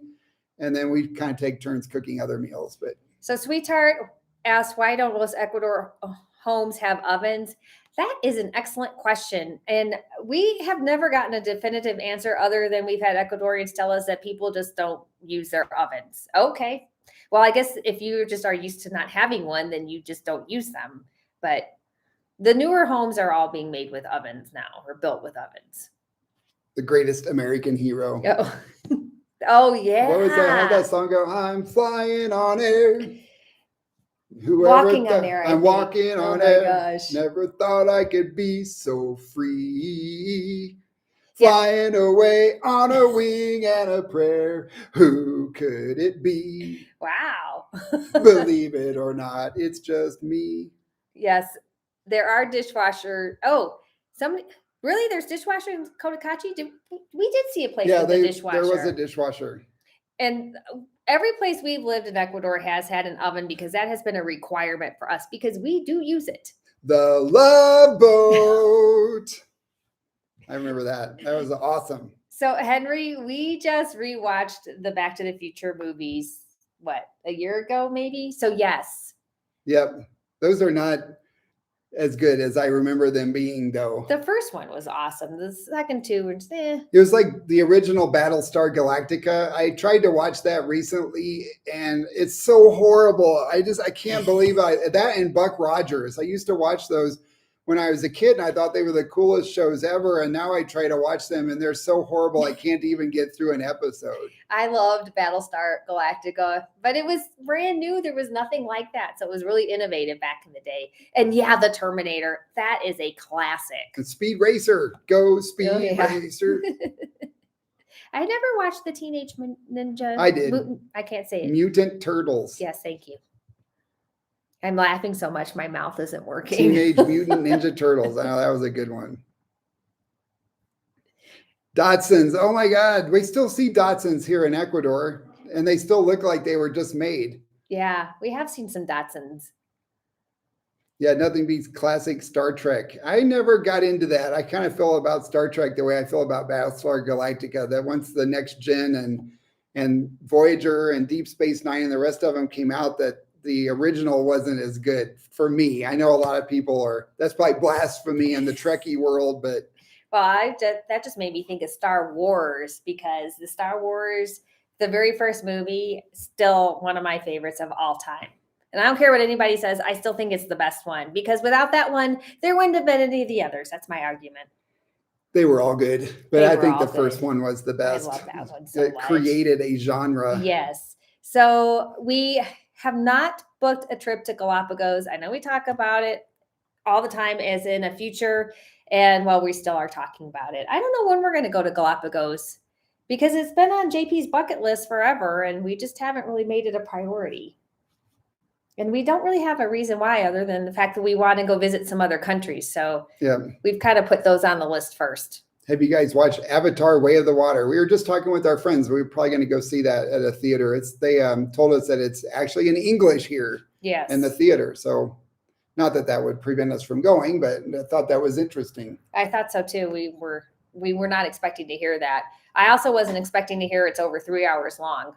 and then we kind of take turns cooking other meals. But So Sweetheart asked, why don't most Ecuador homes have ovens? That is an excellent question. And we have never gotten a definitive answer other than we've had Ecuadorians tell us that people just don't use their ovens. Okay. Well, I guess if you just are used to not having one, then you just don't use them. But the newer homes are all being made with ovens now, or built with ovens. the greatest American hero. Oh, oh yeah. What was that? How'd that song go? I'm flying on air. Walking on air. I'm walking oh on my air. Gosh. Never thought I could be so free. Flying away on a wing and a prayer. Who could it be? Wow. Believe it or not, it's just me. Yes, there are dishwasher. Oh, somebody really? There's dishwasher in Cotacachi. We did see a place with a dishwasher. There was a dishwasher. And every place we've lived in Ecuador has had an oven because that has been a requirement for us because we do use it. The Love Boat. I remember that. That was awesome. So, Henry, we just rewatched the Back to the Future movies, what, a year ago, maybe? So, yes. Yep. Those are not as good as I remember them being, though. The first one was awesome. The second two were just, eh. It was like the original Battlestar Galactica. I tried to watch that recently, and it's so horrible. I can't believe that and Buck Rogers. I used to watch those when I was a kid, and I thought they were the coolest shows ever. And now I try to watch them, and they're so horrible I can't even get through an episode. I loved Battlestar Galactica, but it was brand new. There was nothing like that. So it was really innovative back in the day. And yeah, the Terminator, that is a classic. And Speed Racer, go Speed Racer. I never watched the Teenage Ninja. I did. I can't say it. Mutant Turtles. Yes, thank you. I'm laughing so much my mouth isn't working. Teenage Mutant Ninja Turtles. Oh, that was a good one. Datsuns. Oh my God. We still see Datsuns here in Ecuador, and they still look like they were just made. Yeah, we have seen some Datsuns. Yeah, nothing beats classic Star Trek. I never got into that. I kind of feel about Star Trek the way I feel about Battlestar Galactica, that once the next gen and Voyager and Deep Space Nine and the rest of them came out, that the original wasn't as good for me. I know a lot of people that's probably blasphemy in the Trekkie world, but. Well, that just made me think of Star Wars, because the Star Wars, the very first movie, still one of my favorites of all time. And I don't care what anybody says, I still think it's the best one, because without that one, there wouldn't have been any of the others. That's my argument. They were all good, but I think the first one was the best. I love that one so much. It created a genre. Yes. So we have not booked a trip to Galapagos. I know we talk about it all the time as in a future, and well, we still are talking about it. I don't know when we're going to go to Galapagos, because it's been on JP's bucket list forever, and we just haven't really made it a priority. And we don't really have a reason why, other than the fact that we want to go visit some other countries. So yeah, we've kind of put those on the list first. Have you guys watched Avatar: Way of the Water? We were just talking with our friends. We're probably going to go see that at a theater. They told us that it's actually in English here in the theater. So not that that would prevent us from going, but I thought that was interesting. I thought so too. We were not expecting to hear that. I also wasn't expecting to hear it's over 3 hours long.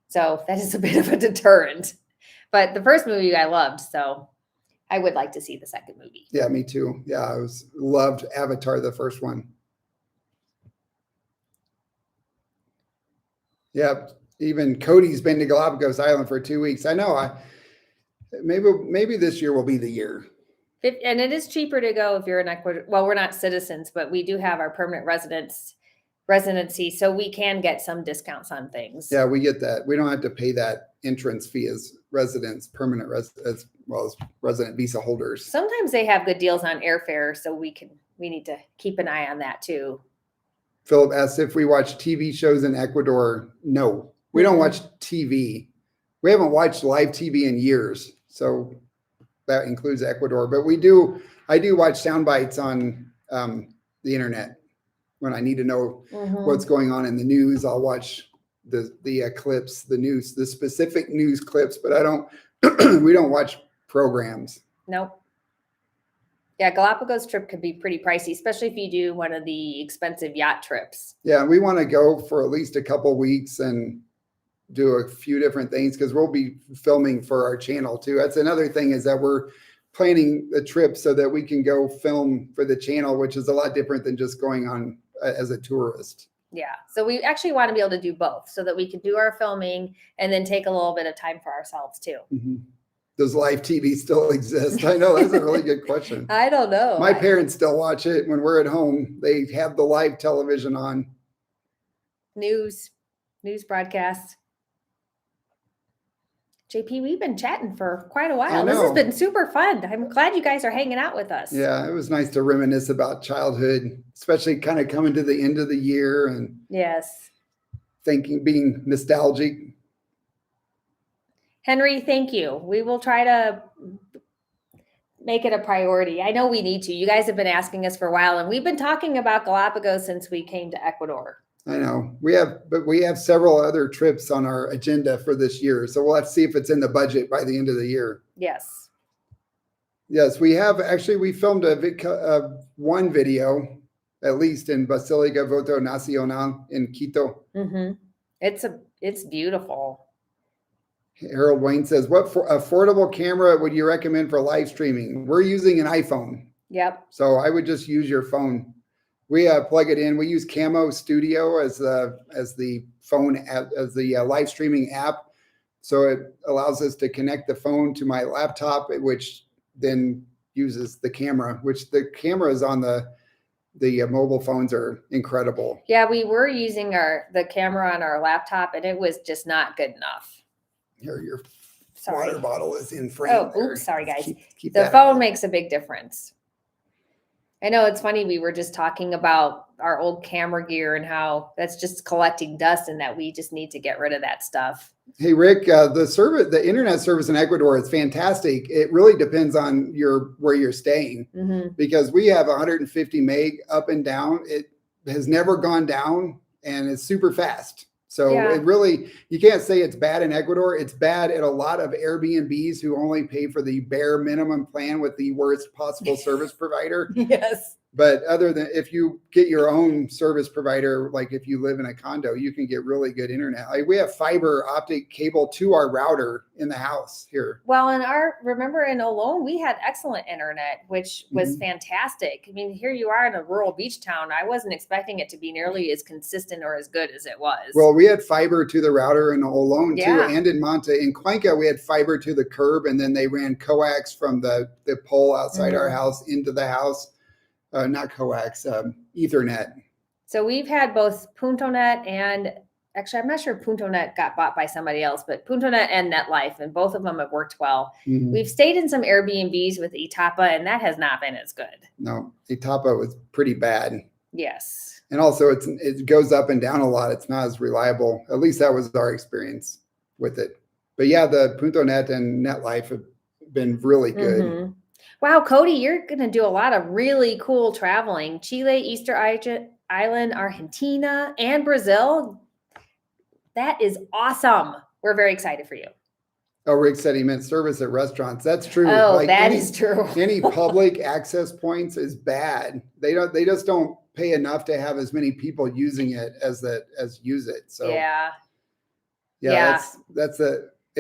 So that is a bit of a deterrent. But the first movie I loved, so I would like to see the second movie. Yeah, me too. Yeah, I loved Avatar, the first one. Yeah, even Cody's been to Galapagos Island for 2 weeks. I know. Maybe this year will be the year. And it is cheaper to go if you're in Ecuador. Well, we're not citizens, but we do have our permanent residency, so we can get some discounts on things. Yeah, we get that. We don't have to pay that entrance fee as residents, permanent as well as resident visa holders. Sometimes they have good deals on airfare, so we need to keep an eye on that too. Philip asks if we watch TV shows in Ecuador. No, we don't watch TV. We haven't watched live TV in years, so that includes Ecuador. But I do watch sound bites on the internet. when I need to know Mhm. what's going on in the news. I'll watch the clips, the news, the specific news clips, but I don't, we don't watch programs. Nope. Yeah, Galapagos trip could be pretty pricey, especially if you do one of the expensive yacht trips. Yeah, we want to go for at least a couple weeks and do a few different things because we'll be filming for our channel too. That's another thing, is that we're planning a trip so that we can go film for the channel, which is a lot different than just going on as a tourist. Yeah. So we actually want to be able to do both so that we can do our filming and then take a little bit of time for ourselves too. Mm-hmm. Does live TV still exist? I know that's a really good question. I don't know. My parents still watch it when we're at home. They have the live television on. News broadcasts. JP, we've been chatting for quite a while. This has been super fun. I'm glad you guys are hanging out with us. Yeah, it was nice to reminisce about childhood, especially kind of coming to the end of the year and yes, being nostalgic. Henry, thank you. We will try to make it a priority. I know we need to. You guys have been asking us for a while, and we've been talking about Galapagos since we came to Ecuador. I know we have several other trips on our agenda for this year. So we'll have to see if it's in the budget by the end of the year. Yes. Yes, we have actually, we filmed one video, at least in Basilica Voto Nacional in Quito. Mm-hmm. It's beautiful. Harold Wayne says, what affordable camera would you recommend for live streaming? We're using an iPhone. Yep. So I would just use your phone. We plug it in. We use Camo Studio as the phone app, as the live streaming app. So it allows us to connect the phone to my laptop, which then uses the camera, which the cameras on the mobile phones are incredible. Yeah, we were using the camera on our laptop, and it was just not good enough. Here, your water bottle is in frame. Oh, there. oops, sorry guys. Keep the phone makes a big difference. I know, it's funny. We were just talking about our old camera gear and how that's just collecting dust and that we just need to get rid of that stuff. Hey, Rick, the internet service in Ecuador is fantastic. It really depends on where you're staying, mm-hmm. because we have 150 meg up and down. It has never gone down, and it's super fast. So It really, you can't say it's bad in Ecuador. It's bad at a lot of Airbnbs who only pay for the bare minimum plan with the worst possible service provider. Yes. But other than, if you get your own service provider, like if you live in a condo, you can get really good internet. Like we have fiber optic cable to our router in the house here. Well, remember in Olón, we had excellent internet, which was fantastic. I mean, here you are in a rural beach town. I wasn't expecting it to be nearly as consistent or as good as it was. Well, we had fiber to the router in Olón too, and in Manta. In Cuenca, we had fiber to the curb, and then they ran coax from the pole outside our house into the house. Not coax, Ethernet. So we've had both PuntoNet and, actually, I'm not sure PuntoNet got bought by somebody else, but PuntoNet and NetLife, and both of them have worked well. Mm-hmm. We've stayed in some Airbnbs with Itapa, and that has not been as good. No, Itapa was pretty bad. Yes. And also it goes up and down a lot. It's not as reliable. At least that was our experience with it. But yeah, the PuntoNet and NetLife have been really good. Mm-hmm. Wow, Cody, you're going to do a lot of really cool traveling. Chile, Easter Island, Argentina, and Brazil. That is awesome. We're very excited for you. Oh, Rick said he meant service at restaurants. That's true. Oh, that is true. Any public access points is bad. They just don't pay enough to have as many people using it as use it. So yeah.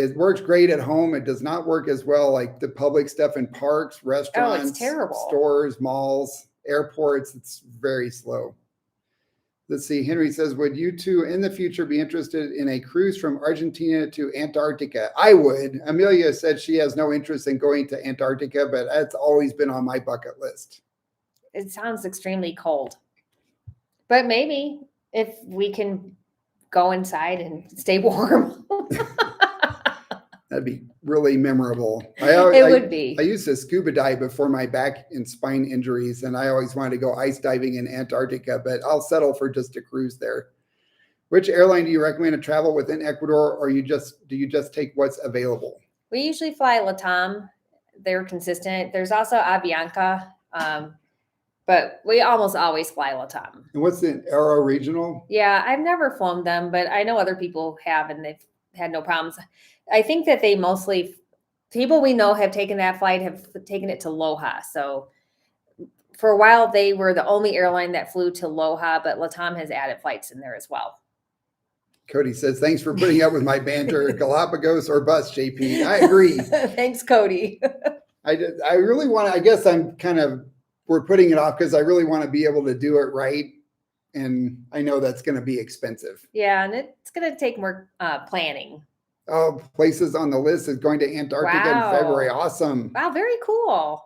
It works great at home. It does not work as well like the public stuff in parks, restaurants, it's terrible. Stores, malls, airports. It's very slow. Let's see. Henry says, would you two in the future be interested in a cruise from Argentina to Antarctica? I would. Amelia said she has no interest in going to Antarctica, but that's always been on my bucket list. It sounds extremely cold. But maybe if we can go inside and stay warm. That'd be really memorable. It would be. I used to scuba dive before my back and spine injuries, and I always wanted to go ice diving in Antarctica, but I'll settle for just a cruise there. Which airline do you recommend to travel within Ecuador, or do you just take what's available? We usually fly LATAM. They're consistent. There's also Avianca. but we almost always fly Latam. And what's the Aero Regional? Yeah, I've never flown them, but I know other people have, and they've had no problems. I think that they mostly, people we know have taken that flight have taken it to Loja. So for a while, they were the only airline that flew to Loja, but Latam has added flights in there as well. Cody says, thanks for putting up with my banter. Galapagos or bus, JP. I agree. Thanks, Cody. I really want to, I guess we're putting it off because I really want to be able to do it right. And I know that's going to be expensive. Yeah, and it's going to take more planning. Oh, places on the list is going to Antarctica in February. Awesome. Wow, very cool.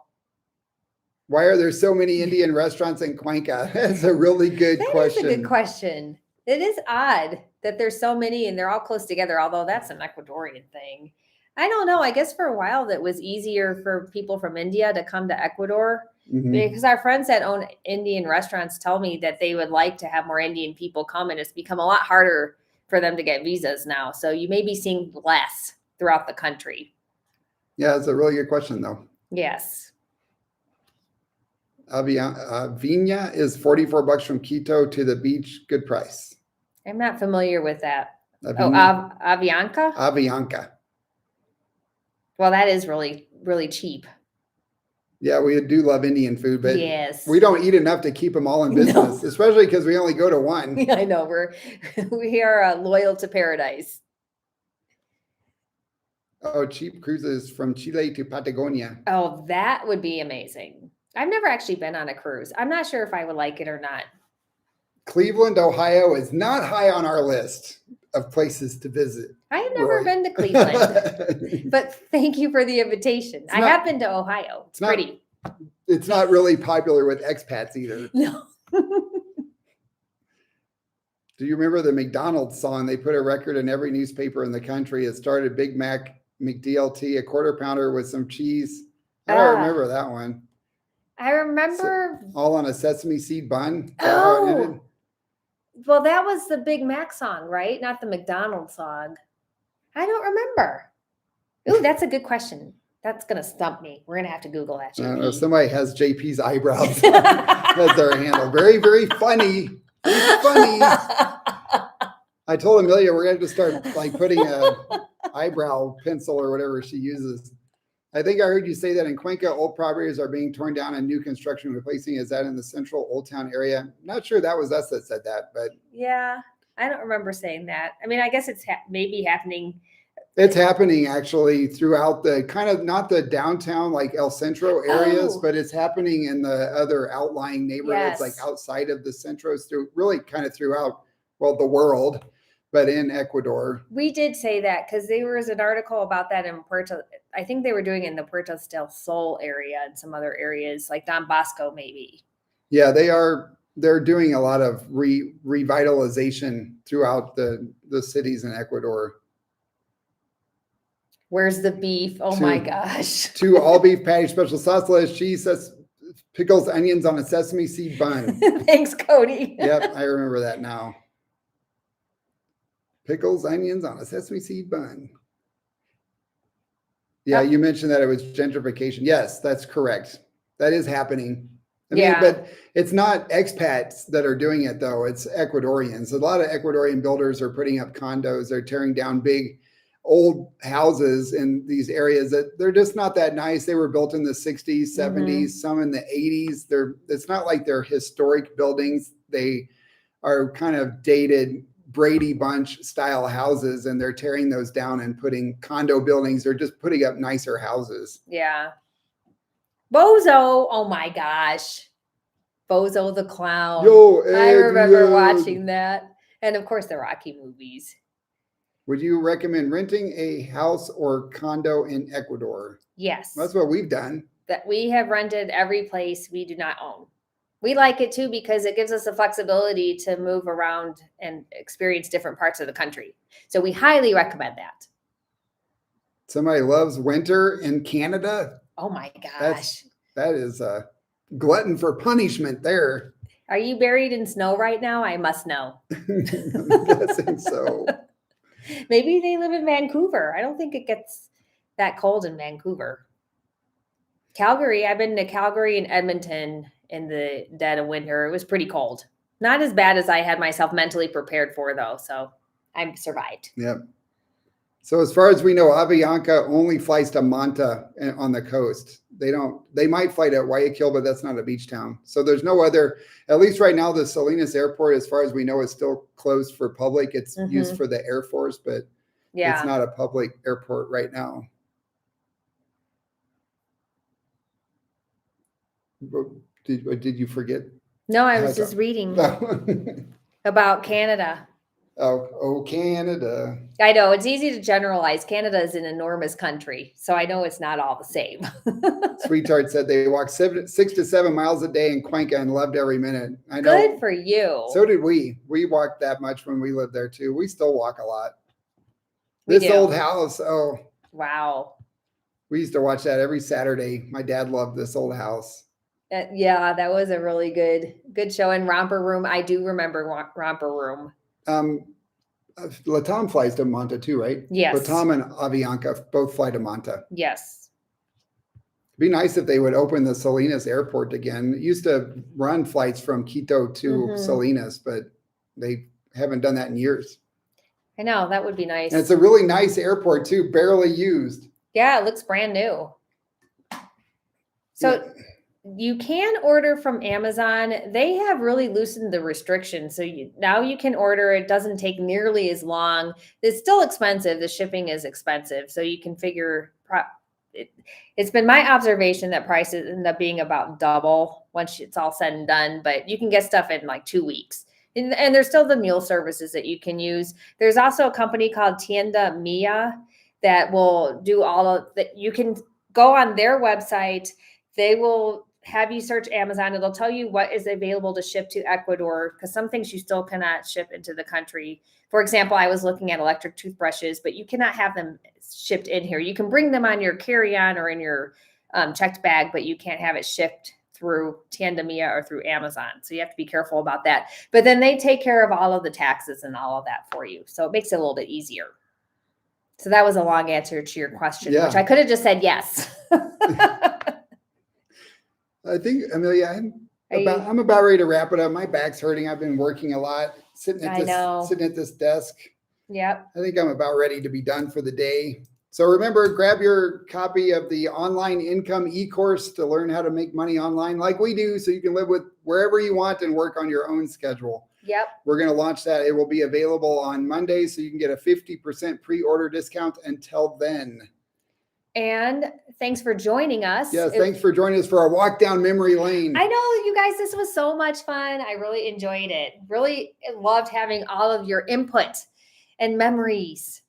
Why are there so many Indian restaurants in Cuenca? That's a really good question. That's a good question. It is odd that there's so many and they're all close together, although that's an Ecuadorian thing. I don't know. I guess for a while that was easier for people from India to come to Ecuador because our friends that own Indian restaurants tell me that they would like to have more Indian people come, and it's become a lot harder for them to get visas now. So you may be seeing less throughout the country. Yeah, it's a really good question though. Yes. Viña is $44 from Quito to the beach. Good price. I'm not familiar with that. Avianca? Avianca? Avianca. Well, that is really, really cheap. Yeah, we do love Indian food, but yes, we don't eat enough to keep them all in business, especially because we only go to one. I know we are loyal to paradise. Oh, cheap cruises from Chile to Patagonia. Oh, that would be amazing. I've never actually been on a cruise. I'm not sure if I would like it or not. Cleveland, Ohio is not high on our list of places to visit. I have never been to Cleveland, but thank you for the invitation. I have been to Ohio. It's pretty. It's not really popular with expats either. No. Do you remember the McDonald's song? They put a record in every newspaper in the country. It started Big Mac, McDLT, a quarter pounder with some cheese. I don't remember that one. I remember. All on a sesame seed bun. Oh. Well, that was the Big Mac song, right? Not the McDonald's song. I don't remember. Ooh, that's a good question. That's going to stump me. We're going to have to Google that. JP. Somebody has JP's eyebrows as their handle. Very, very funny. Very funny. I told Amelia we're going to start like putting a eyebrow pencil or whatever she uses. I think I heard you say that in Cuenca, old properties are being torn down and new construction replacing. Is that in the central Old Town area? Not sure that was us that said that, but. Yeah, I don't remember saying that. I mean, I guess it's maybe happening. It's happening actually throughout the kind of not the downtown like El Centro areas, but it's happening in the other outlying neighborhoods, like outside of the centros, through really kind of throughout, well, the world, but in Ecuador. We did say that because there was an article about that in Puerto. I think they were doing it in the Puerto del Sol area and some other areas like Don Bosco, maybe. Yeah, they are. They're doing a lot of revitalization throughout the cities in Ecuador. Where's the beef? Oh my gosh. 2 all beef patty, special sauce, lettuce, cheese, pickles, onions on a sesame seed bun. Thanks, Cody. Yep, I remember that now. Pickles, onions on a sesame seed bun. Yeah, you mentioned that it was gentrification. Yes, that's correct. That is happening. I mean, but it's not expats that are doing it, though. It's Ecuadorians. A lot of Ecuadorian builders are putting up condos. They're tearing down big old houses in these areas that they're just not that nice. They were built in the 60s, 70s, some in the 80s. It's not like they're historic buildings. They are kind of dated Brady Bunch style houses, and they're tearing those down and putting condo buildings. They're just putting up nicer houses. Yeah. Bozo. Oh my gosh. Bozo the Clown. I remember watching that. And of course the Rocky movies. Would you recommend renting a house or condo in Ecuador? Yes. That's what we've done. That we have rented every place we do not own. We like it too because it gives us the flexibility to move around and experience different parts of the country. So we highly recommend that. Somebody loves winter in Canada. Oh my gosh. That is a glutton for punishment there. Are you buried in snow right now? I must know. I'm guessing so. Maybe they live in Vancouver. I don't think it gets that cold in Vancouver. Calgary, I've been to Calgary and Edmonton in the dead of winter. It was pretty cold. Not as bad as I had myself mentally prepared for, though. So I survived. Yep. So as far as we know, Avianca only flies to Manta on the coast. They might fly to Guayaquil, but that's not a beach town. So there's no other, at least right now, the Salinas airport, as far as we know, is still closed for public. It's used for the Air Force, but it's not a public airport right now. Did you forget? No, I was just reading about Canada. Oh, Canada. I know it's easy to generalize. Canada is an enormous country, so I know it's not all the same. Sweetheart said they walked 6 to 7 miles a day in Cuenca and loved every minute. I know. Good for you. So did we. We walked that much when we lived there too. We still walk a lot. This old house. Oh, wow. We used to watch that every Saturday. My dad loved this old house. Yeah, that was a really good show. And Romper Room, I do remember Romper Room. Latam flies to Manta too, right? Yes. Latam and Avianca both fly to Manta. Yes. It'd be nice if they would open the Salinas airport again. It used to run flights from Quito to Salinas, but they haven't done that in years. I know, that would be nice. And it's a really nice airport too, barely used. Yeah, it looks brand new. So you can order from Amazon. They have really loosened the restrictions. So now you can order. It doesn't take nearly as long. It's still expensive. The shipping is expensive. So you can figure it's been my observation that prices end up being about double once it's all said and done, but you can get stuff in like 2 weeks. And there's still the mule services that you can use. There's also a company called Tienda Mia that will do all of that. You can go on their website. They will have you search Amazon. It'll tell you what is available to ship to Ecuador, because some things you still cannot ship into the country. For example, I was looking at electric toothbrushes, but you cannot have them shipped in here. You can bring them on your carry-on or in your checked bag, but you can't have it shipped through Tienda Mia or through Amazon. So you have to be careful about that. But then they take care of all of the taxes and all of that for you. So it makes it a little bit easier. So that was a long answer to your question, which I could have just said yes. I think, Amelia, I'm about ready to wrap it up. My back's hurting. I've been working a lot, sitting at this desk. Yep. I think I'm about ready to be done for the day. So remember, grab your copy of the online income e-course to learn how to make money online like we do, so you can live with wherever you want and work on your own schedule. Yep. We're going to launch that. It will be available on Monday, so you can get a 50% pre-order discount until then. And thanks for joining us. Yes, thanks for joining us for our walk down memory lane. I know, you guys, this was so much fun. I really enjoyed it. Really loved having all of your input and memories.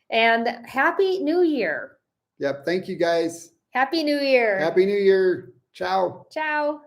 And Happy New Year. Yep. Thank you, guys. Happy New Year. Happy New Year. Ciao. Ciao.